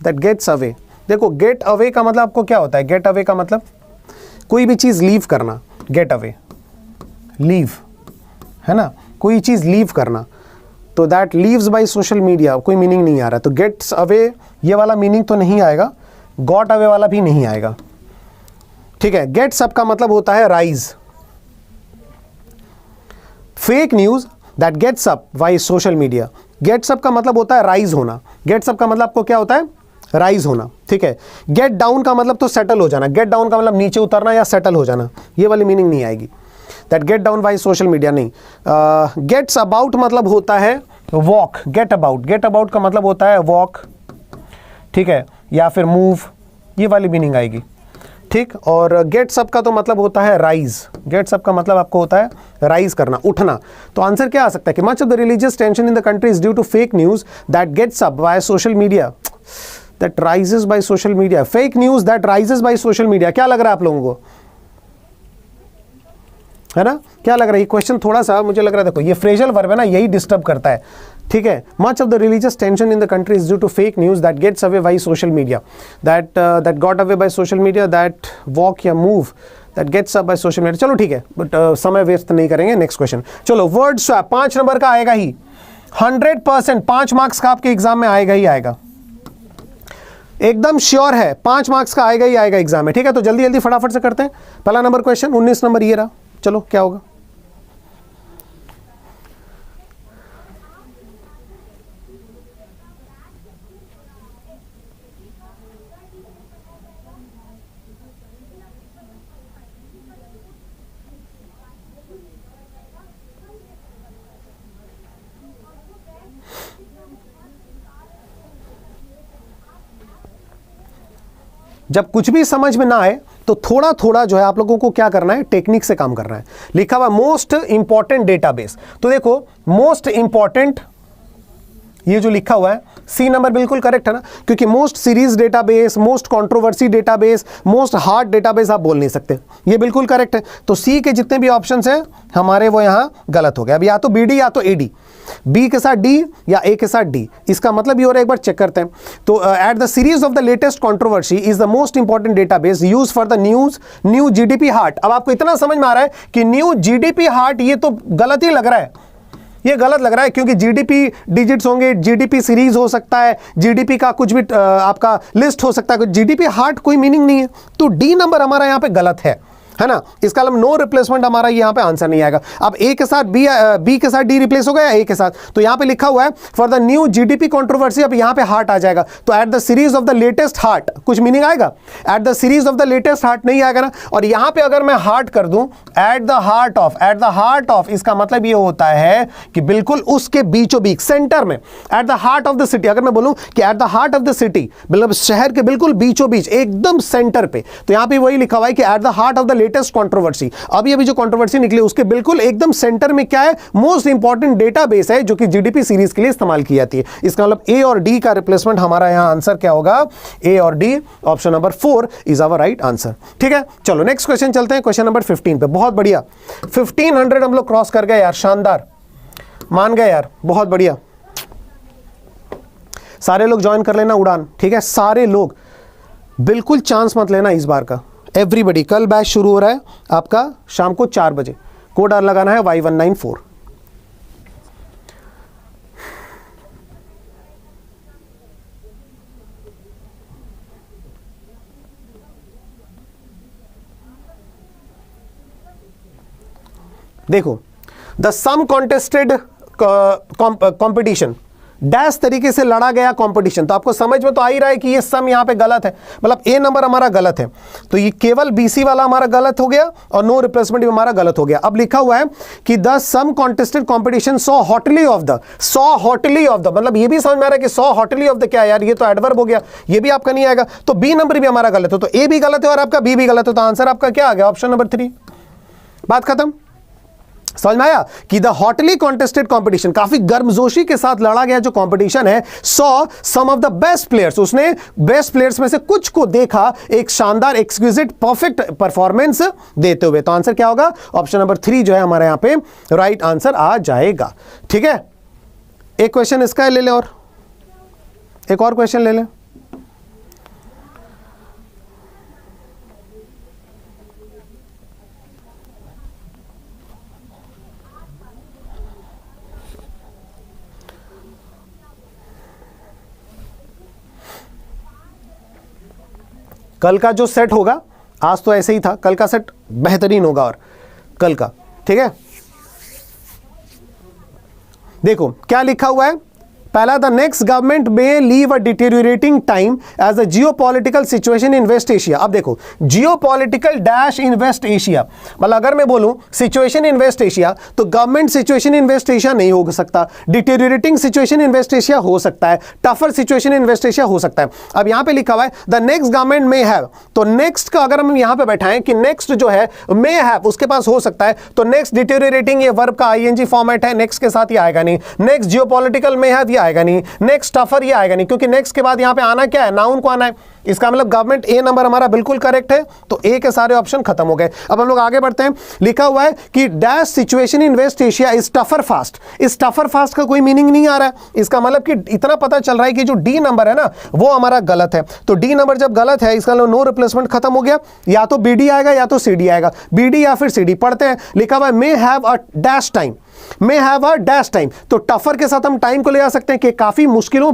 that gets away. देखो गेट अवे का मतलब आपको क्या होता है, गेट अवे का मतलब कोई भी चीज़ लीव करना, गेट अवे, लीव है ना, कोई चीज़ लीव करना, तो that leaves bye social media, कोई मीनिंग नहीं आ रहा, तो गेट्स अवे ये वाला मीनिंग तो नहीं आएगा, गॉट अवे वाला भी नहीं आएगा, ठीक है। गेट्स अप का मतलब होता है rise, fake news that gets up by social media, gets up का मतलब होता है राइज होना, गेट्स अप का मतलब आपको क्या होता है, राइज होना, ठीक है। गेट डाउन का मतलब तो सेटल हो जाना, गेट डाउन का मतलब नीचे उतरना या सेटल हो जाना, ये वाली मीनिंग नहीं आएगी, that get down by social media नहीं। गेट्स अबाउट मतलब होता है walk, get about, get about का मतलब होता है वॉक, ठीक है, या फिर मूव, ये वाली मीनिंग आएगी, ठीक। और गेट्स अप का तो मतलब होता है राइज, गेट्स अप का मतलब आपको होता है राइज करना, उठना। तो आंसर क्या आ सकता है कि much of the religious tension in the country is due to fake news that gets up by social media, that rises by social media, fake news that rises by social media. क्या लग रहा है आप लोगों को, है ना, क्या लग रहा है ये क्वेश्चन थोड़ा सा मुझे लग रहा है, देखो ये फ्रेजल वर्ब है ना, यही डिस्टर्ब करता है, ठीक है। Much of the religious tension in the country is due to fake news that gets away by social media, that got away by social media, that walk या move that gets up by social media. चलो ठीक है, but समय waste नहीं करेंगे, next question. चलो word swap 5 number का आएगा ही, 100% 5 मार्क्स का आपके एग्जाम में आएगा ही आएगा, एकदम श्योर है 5 मार्क्स का आएगा ही आएगा एग्जाम में, ठीक है। तो जल्दी जल्दी फटाफट से करते हैं। पहला नंबर क्वेश्चन 19 नंबर ये रहा, चलो क्या होगा, जब कुछ भी समझ में ना आए तो थोड़ा थोड़ा जो है आप लोगों को क्या करना है, टेक्निक से काम करना है। लिखा हुआ मोस्ट इंपॉर्टेंट डेटाबेस, तो देखो मोस्ट इंपॉर्टेंट ये जो लिखा हुआ है सी नंबर बिल्कुल करेक्ट है ना, क्योंकि most series database, most controversy database, most hard database आप बोल नहीं सकते, ये बिल्कुल करेक्ट है। तो सी के जितने भी ऑप्शंस हैं हमारे वो यहां गलत हो गया। अब या तो बी डी या तो ए डी, बी के साथ डी या ए के साथ डी, इसका मतलब ये हो रहा है, एक बार चेक करते हैं। तो at the series of the latest controversy is the most important database use for the new GDP heart. अब आपको इतना समझ में आ रहा है कि न्यू जीडीपी हार्ट, ये तो गलत ही लग रहा है, ये गलत लग रहा है, क्योंकि जीडीपी डिजिट्स होंगे, जीडीपी सीरीज हो सकता है, जीडीपी का कुछ भी आपका लिस्ट हो सकता है, जीडीपी हार्ट कोई मीनिंग नहीं है। तो डी नंबर हमारा यहां पे गलत है ना, इसका मतलब नो रिप्लेसमेंट हमारा यहां पे आंसर नहीं आएगा। अब ए के साथ बी के साथ डी रिप्लेस हो गया ए के साथ, तो यहां पे लिखा हुआ है for the new GDP controversy, अब यहां पे हार्ट आ जाएगा। तो at the series of the latest heart कुछ मीनिंग आएगा, at the series of the latest heart नहीं आएगा ना। और यहां पे अगर मैं हार्ट कर दूं एट द हार्ट ऑफ, इसका मतलब ये होता है कि बिल्कुल उसके बीचों बीच सेंटर में, at the heart of the city. अगर मैं बोलूं कि at the heart of the city, मतलब शहर के बिल्कुल बीचों बीच एकदम सेंटर पे, तो यहां पे वही लिखा हुआ है कि at the heart of the latest controversy. अब ये भी जो कंट्रोवर्सी निकली उसके बिल्कुल एकदम सेंटर में क्या है, मोस्ट इंपॉर्टेंट डेटाबेस है जो कि जीडीपी सीरीज के लिए इस्तेमाल की जाती है। इसका मतलब ए और डी का रिप्लेसमेंट हमारा यहां आंसर क्या होगा, ए और D, option number 4 is our right answer. ठीक है, चलो नेक्स्ट क्वेश्चन चलते हैं, क्वेश्चन नंबर 15 पे। बहुत बढ़िया, 1500 हम लोग क्रॉस कर गए यार, शानदार, मान गए यार, बहुत बढ़िया। सारे लोग ज्वाइन कर लेना उड़ान, ठीक है, सारे लोग बिल्कुल चांस मत लेना इस बार का, एवरीबडी। कल बैच शुरू हो रहा है आपका शाम को 4 बजे, कोड लगाना है Y194। देखो, the some contested competition, dash तरीके से लड़ा गया कंपटीशन, तो आपको समझ में तो आ ही रहा है कि ये सम यहां पे गलत है, मतलब ए नंबर हमारा गलत है, तो ये केवल बीसी वाला हमारा गलत हो गया और नो रिप्लेसमेंट भी हमारा गलत हो गया। अब लिखा हुआ है कि the some contested competition saw hotly of the, मतलब ये भी समझ में आ रहा है कि सॉ हॉटली ऑफ द क्या है यार, ये तो एडवर्ब हो गया, ये भी आपका नहीं आएगा। तो बी नंबर भी हमारा गलत है, तो ए भी गलत है और आपका बी भी गलत है, तो आंसर आपका क्या आ गया, ऑप्शन नंबर 3। बात खत्म, समझ में आया कि द हॉटली कॉन्टेस्टेड कंपटीशन, काफी गर्मजोशी के साथ लड़ा गया जो कंपटीशन है, saw some of the best players, उसने बेस्ट प्लेयर्स में से कुछ को देखा एक शानदार एक्सक्विजिट परफेक्ट परफॉर्मेंस देते हुए। तो आंसर क्या होगा, ऑप्शन नंबर 3 जो है हमारे यहां पे राइट आंसर आ जाएगा। ठीक है, एक क्वेश्चन इसका ले ले और एक और क्वेश्चन ले ले। कल का जो सेट होगा, आज तो ऐसे ही था, कल का सेट बेहतरीन होगा और कल का, ठीक है। देखो क्या लिखा हुआ है, पहला, the next government may leave a deteriorating time as a geopolitical situation in West Asia. अब देखो, geopolitical dash in West Asia, मतलब अगर मैं बोलूं सिचुएशन इन वेस्ट एशिया, तो government situation in West Asia नहीं हो सकता, deteriorating situation in West Asia हो सकता है, tougher situation in West Asia हो सकता है। अब यहां पे लिखा हुआ है the next government may have, तो नेक्स्ट का अगर हम यहां पे बैठाएं कि नेक्स्ट जो है मे हैव उसके पास हो सकता है, तो नेक्स्ट डिटेरियोरेटिंग ये वर्ब का आईएनजी फॉर्मेट है, नेक्स्ट के साथ ये आएगा नहीं, नेक्स्ट जियोपॉलिटिकल मे हैव आएगा नहीं, नेक्स्ट टफर ये आएगा नहीं, क्योंकि नेक्स्ट के बाद यहां पे आना क्या है, नाउन को आना है। इसका मतलब गवर्नमेंट ए नंबर हमारा बिल्कुल करेक्ट है, तो ए के सारे ऑप्शन खत्म हो गए। अब हम लोग आगे बढ़ते हैं, लिखा हुआ है कि dash situation in West Asia is tougher fast. इस टफर फास्ट का कोई मीनिंग नहीं आ रहा है, इसका मतलब कि इतना पता चल रहा है कि जो डी नंबर है ना वो हमारा गलत है। तो डी नंबर जब गलत है, इसका मतलब नो रिप्लेसमेंट खत्म हो गया, या तो बी डी आएगा या तो सी डी आएगा, बी डी या फिर सी डी। पढ़ते हैं, लिखा हुआ है may have a dash time, may have a dash time, तो टफर के साथ हम टाइम को ले आ सकते हैं कि काफी मुश्किलों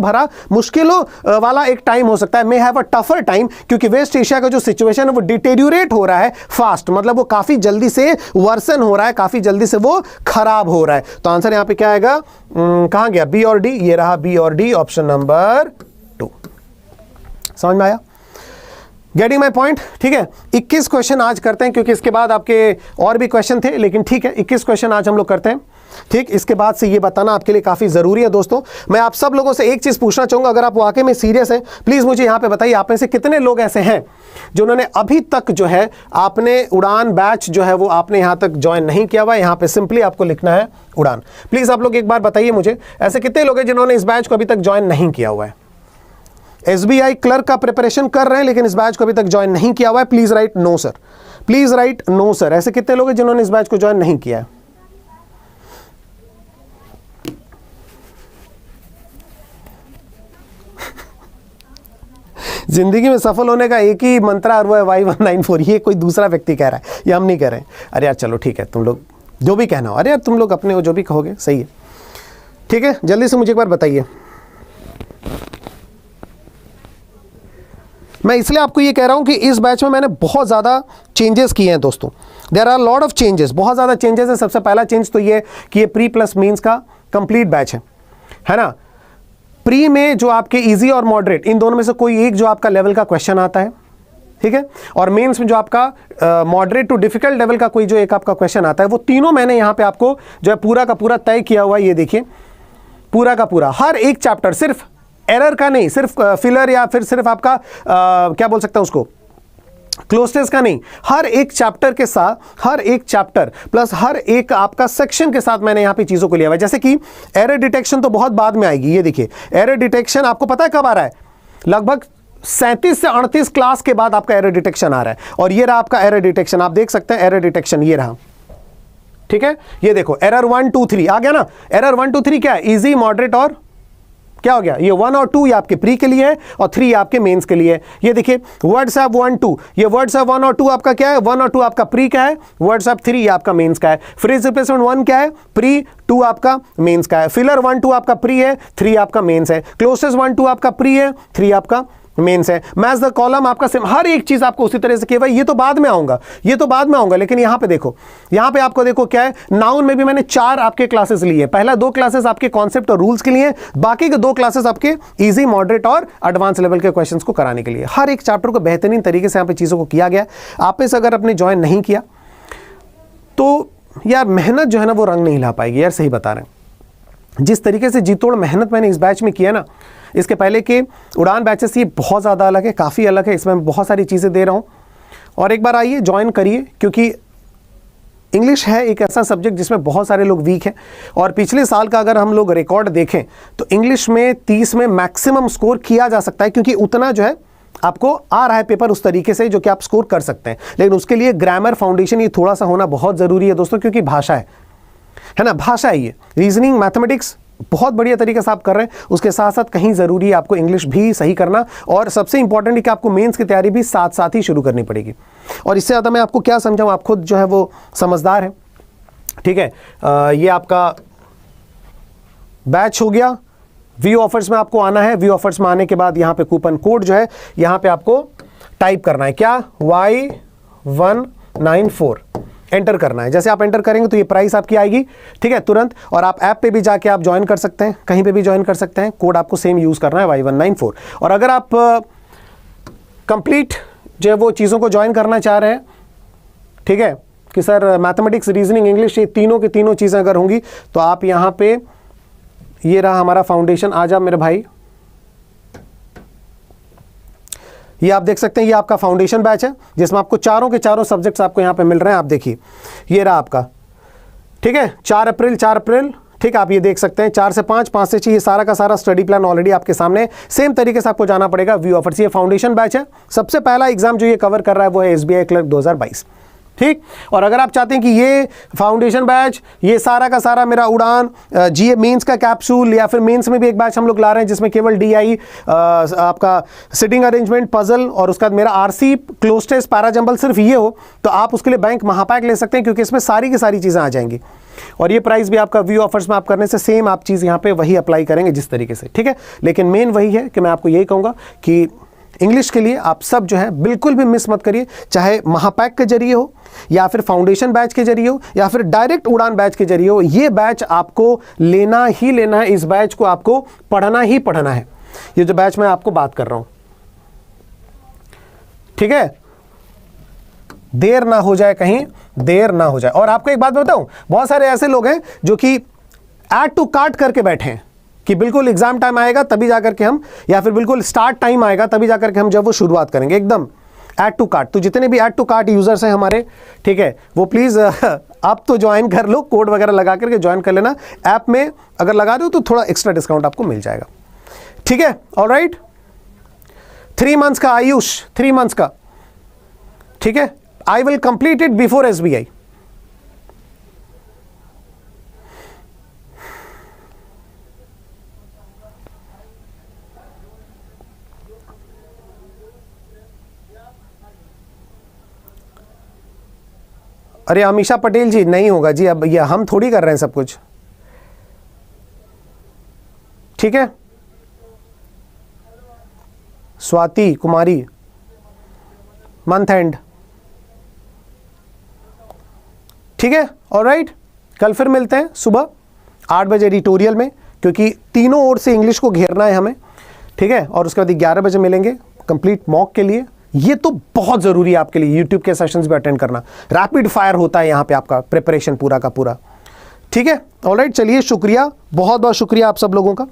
वाला एक टाइम हो सकता है, may have a tougher time, क्योंकि वेस्ट एशिया का जो सिचुएशन है वो डिटेरियोरेट हो रहा है फास्ट, मतलब वो काफी जल्दी से वर्सन हो रहा है, काफी जल्दी से वो खराब हो रहा है। तो आंसर यहां पे क्या आएगा, कहां गया, बी और डी, ये रहा बी और डी, ऑप्शन नंबर 2। समझ में आया, गेटिंग माई पॉइंट। ठीक है, 21 क्वेश्चन आज करते हैं, क्योंकि इसके बाद आपके और भी क्वेश्चन थे, लेकिन ठीक है 21 क्वेश्चन आज हम लोग करते हैं। ठीक, इसके बाद से ये बताना आपके लिए काफ़ी ज़रूरी है दोस्तों। मैं आप सब लोगों से एक चीज़ पूछना चाहूँगा, अगर आप वाकई में सीरियस हैं प्लीज़ मुझे यहाँ पे बताइए, आप में से कितने लोग ऐसे हैं जिन्होंने अभी तक जो है आपने उड़ान बैच जो है वो आपने यहाँ तक ज्वाइन नहीं किया हुआ है। यहाँ पे सिंपली आपको लिखना है उड़ान। प्लीज़ आप लोग एक बार बताइए मुझे, ऐसे कितने लोग हैं जिन्होंने इस बैच को अभी तक ज्वाइन नहीं किया हुआ है? SBI क्लर्क का प्रिपरेशन कर रहे हैं लेकिन इस बैच को अभी तक ज्वाइन नहीं किया हुआ है, please write no sir, please write no sir. ऐसे कितने लोग हैं जिन्होंने इस बैच को ज्वाइन नहीं किया है? जिंदगी में सफल होने का एक ही मंत्र और वो है Y194। ये कोई दूसरा व्यक्ति कह रहा है, ये हम नहीं कह रहे हैं। अरे यार चलो ठीक है, तुम लोग जो भी कहना हो, अरे यार तुम लोग अपने वो जो भी कहोगे सही है, ठीक है। जल्दी से मुझे एक बार बताइए। मैं इसलिए आपको ये कह रहा हूं कि इस बैच में मैंने बहुत ज़्यादा चेंजेस किए हैं दोस्तों। There are lot of changes, बहुत ज़्यादा चेंजेस है। सबसे पहला चेंज तो ये कि ये प्री प्लस मेंस का कंप्लीट बैच है ना। प्री में जो आपके इजी और मॉडरेट, इन दोनों में से कोई एक जो आपका लेवल का क्वेश्चन आता है, ठीक है, और मेंस में जो आपका मॉडरेट टू डिफिकल्ट लेवल का कोई जो एक आपका क्वेश्चन आता है, वो तीनों मैंने यहाँ पे आपको जो है पूरा का पूरा तय किया हुआ है। ये देखिए पूरा का पूरा हर एक चैप्टर, सिर्फ एरर का नहीं, सिर्फ फिलर या फिर सिर्फ आपका क्या बोल सकता हूं उसको, क्लोज टेस्ट का नहीं, हर एक चैप्टर के साथ, हर एक चैप्टर प्लस हर एक आपका सेक्शन के साथ मैंने यहां पे चीजों को लिया हुआ है। जैसे कि एरर डिटेक्शन तो बहुत बाद में आएगी। ये देखिए एरर डिटेक्शन आपको पता है कब आ रहा है? लगभग 37 से 38 क्लास के बाद आपका एरर डिटेक्शन आ रहा है। और ये रहा आपका एरर डिटेक्शन, आप देख सकते हैं एरर डिटेक्शन ये रहा, ठीक है। ये देखो एरर 1 2 3 आ गया ना। एरर 1 2 3 क्या है? इजी, मॉडरेट और क्या हो गया? ये 1 और 2 ये आपके प्री के लिए है और 3 आपके मेंस के लिए है। ये देखिए वर्ड्स ऑफ 1 2, ये वर्ड्स ऑफ 1 और 2 आपका क्या है? 1 और 2 आपका प्री का है, वर्ड्स ऑफ 3 ये आपका मेंस का है। फ्रेज रिप्लेसमेंट 1 क्या है? प्री, 2 आपका मेंस का है। फिलर 1 2 आपका प्री है, 3 आपका मेंस है। क्लोसेस 1 2 आपका प्री है, 3 आपका मेंस है। मैच द कॉलम आपका सेम, हर एक चीज आपको उसी तरह से किया भाई। ये तो बाद में आऊंगा, ये तो बाद में आऊंगा, लेकिन यहां पे देखो, यहां पे आपको देखो क्या है, नाउन में भी मैंने 4 आपके क्लासेस लिए। पहला 2 क्लासेस आपके कॉन्सेप्ट और रूल्स के लिए, बाकी के 2 क्लासेस आपके इजी, मॉडरेट और एडवांस लेवल के क्वेश्चंस को कराने के लिए। हर एक चैप्टर को बेहतरीन तरीके से यहां पे चीजों को किया गया। आप में से अगर आपने ज्वाइन नहीं किया तो यार मेहनत जो है ना वो रंग नहीं ला पाएगी यार, सही बता रहे हैं। जिस तरीके से जी तोड़ मेहनत मैंने इस बैच में किया ना, इसके पहले के उड़ान बैचेस ये बहुत ज़्यादा अलग है, काफ़ी अलग है। इसमें मैं बहुत सारी चीज़ें दे रहा हूँ और एक बार आइए ज्वाइन करिए, क्योंकि इंग्लिश है एक ऐसा सब्जेक्ट जिसमें बहुत सारे लोग वीक हैं। और पिछले साल का अगर हम लोग रिकॉर्ड देखें तो इंग्लिश में 30 में मैक्सिमम स्कोर किया जा सकता है, क्योंकि उतना जो है आपको आ रहा है पेपर उस तरीके से जो कि आप स्कोर कर सकते हैं। लेकिन उसके लिए ग्रामर फाउंडेशन ये थोड़ा सा होना बहुत ज़रूरी है दोस्तों, क्योंकि भाषा है ना, भाषा है ये। रीजनिंग, मैथमेटिक्स बहुत बढ़िया तरीके से आप कर रहे हैं, उसके साथ साथ कहीं ज़रूरी है आपको इंग्लिश भी सही करना। और सबसे इंपॉर्टेंट है कि आपको मेंस की तैयारी भी साथ साथ ही शुरू करनी पड़ेगी। और इससे ज़्यादा मैं आपको क्या समझाऊं, आप खुद जो है वो समझदार हैं, ठीक है। ये आपका बैच हो गया। व्यू ऑफर्स में आपको आना है। व्यू ऑफर्स में आने के बाद यहाँ पे कूपन कोड जो है यहाँ पे आपको टाइप करना है, क्या? Y194 एंटर करना है। जैसे आप एंटर करेंगे तो ये प्राइस आपकी आएगी, ठीक है, तुरंत। और आप ऐप पे भी जाके आप ज्वाइन कर सकते हैं, कहीं पे भी ज्वाइन कर सकते हैं। कोड आपको सेम यूज़ करना है Y194। और अगर आप कंप्लीट जो है वो चीज़ों को ज्वाइन करना चाह रहे हैं, ठीक है, कि सर मैथमेटिक्स, रीजनिंग, इंग्लिश, ये तीनों की तीनों चीज़ें अगर होंगी तो आप यहाँ पे, ये रहा हमारा फाउंडेशन। आ जा मेरे भाई, ये आप देख सकते हैं, ये आपका फाउंडेशन बैच है जिसमें आपको चारों के चारों सब्जेक्ट्स आपको यहाँ पे मिल रहे हैं। आप देखिए ये रहा आपका, ठीक है, 4 अप्रैल, ठीक है, आप ये देख सकते हैं 4 से 5, 5 से 6, ये सारा का सारा स्टडी प्लान ऑलरेडी आपके सामने। सेम तरीके से आपको जाना पड़ेगा व्यू ऑफर्स। ये फाउंडेशन बैच है। सबसे पहला एग्जाम जो ये कवर कर रहा है वो है SBI क्लर्क 2022, ठीक। और अगर आप चाहते हैं कि ये फाउंडेशन बैच, ये सारा का सारा मेरा उड़ान, GA मेंस का कैप्सूल, या फिर मेंस में भी एक बैच हम लोग ला रहे हैं जिसमें केवल DI, आपका सिटिंग अरेंजमेंट, पजल और उसका मेरा RC, क्लोज टेस्ट, पैराजंबल, सिर्फ ये हो तो आप उसके लिए बैंक महापैक ले सकते हैं, क्योंकि इसमें सारी की सारी चीज़ें आ जाएंगी। और ये प्राइस भी आपका व्यू ऑफर्स में आप करने से सेम आप चीज़ यहाँ पे वही अप्लाई करेंगे जिस तरीके से, ठीक है। लेकिन मेन वही है कि मैं आपको यही कहूँगा कि इंग्लिश के लिए आप सब जो है बिल्कुल भी मिस मत करिए, चाहे महापैक के जरिए हो या फिर फाउंडेशन बैच के जरिए हो या फिर डायरेक्ट उड़ान बैच के जरिए हो। ये बैच आपको लेना ही लेना है, इस बैच को आपको पढ़ना ही पढ़ना है। ये जो बैच मैं आपको बात कर रहा हूं, ठीक है। देर ना हो जाए, कहीं देर ना हो जाए। और आपको एक बात बताऊं, बहुत सारे ऐसे लोग हैं जो कि ऐड टू कार्ट करके बैठे हैं कि बिल्कुल एग्जाम टाइम आएगा तभी जाकर के हम, या फिर बिल्कुल स्टार्ट टाइम आएगा तभी जाकर के हम जब वो शुरुआत करेंगे, एकदम ऐड टू कार्ट। तो जितने भी ऐड टू कार्ट यूजर्स हैं हमारे, ठीक है, वो प्लीज आप तो ज्वाइन कर लो, कोड वगैरह लगा करके ज्वाइन कर लेना। ऐप में अगर लगा रहे हो तो थोड़ा एक्स्ट्रा डिस्काउंट आपको मिल जाएगा, ठीक है। ऑलराइट, 3 मंथ्स का आयुष, 3 मंथ्स का, ठीक है। I will complete it before SBI। अरे अमीषा पटेल जी, नहीं होगा जी, अब ये हम थोड़ी कर रहे हैं सब कुछ, ठीक है। स्वाति कुमारी, मंथ एंड, ठीक है। ऑलराइट, कल फिर मिलते हैं सुबह 8 बजे एडिटोरियल में, क्योंकि तीनों ओर से इंग्लिश को घेरना है हमें, ठीक है। और उसके बाद 11 बजे मिलेंगे कंप्लीट मॉक के लिए। ये तो बहुत ज़रूरी है आपके लिए, यूट्यूब के सेशंस भी अटेंड करना, रैपिड फायर होता है यहाँ पे आपका प्रिपरेशन पूरा का पूरा, ठीक है। ऑलराइट, चलिए शुक्रिया, बहुत बहुत शुक्रिया आप सब लोगों का।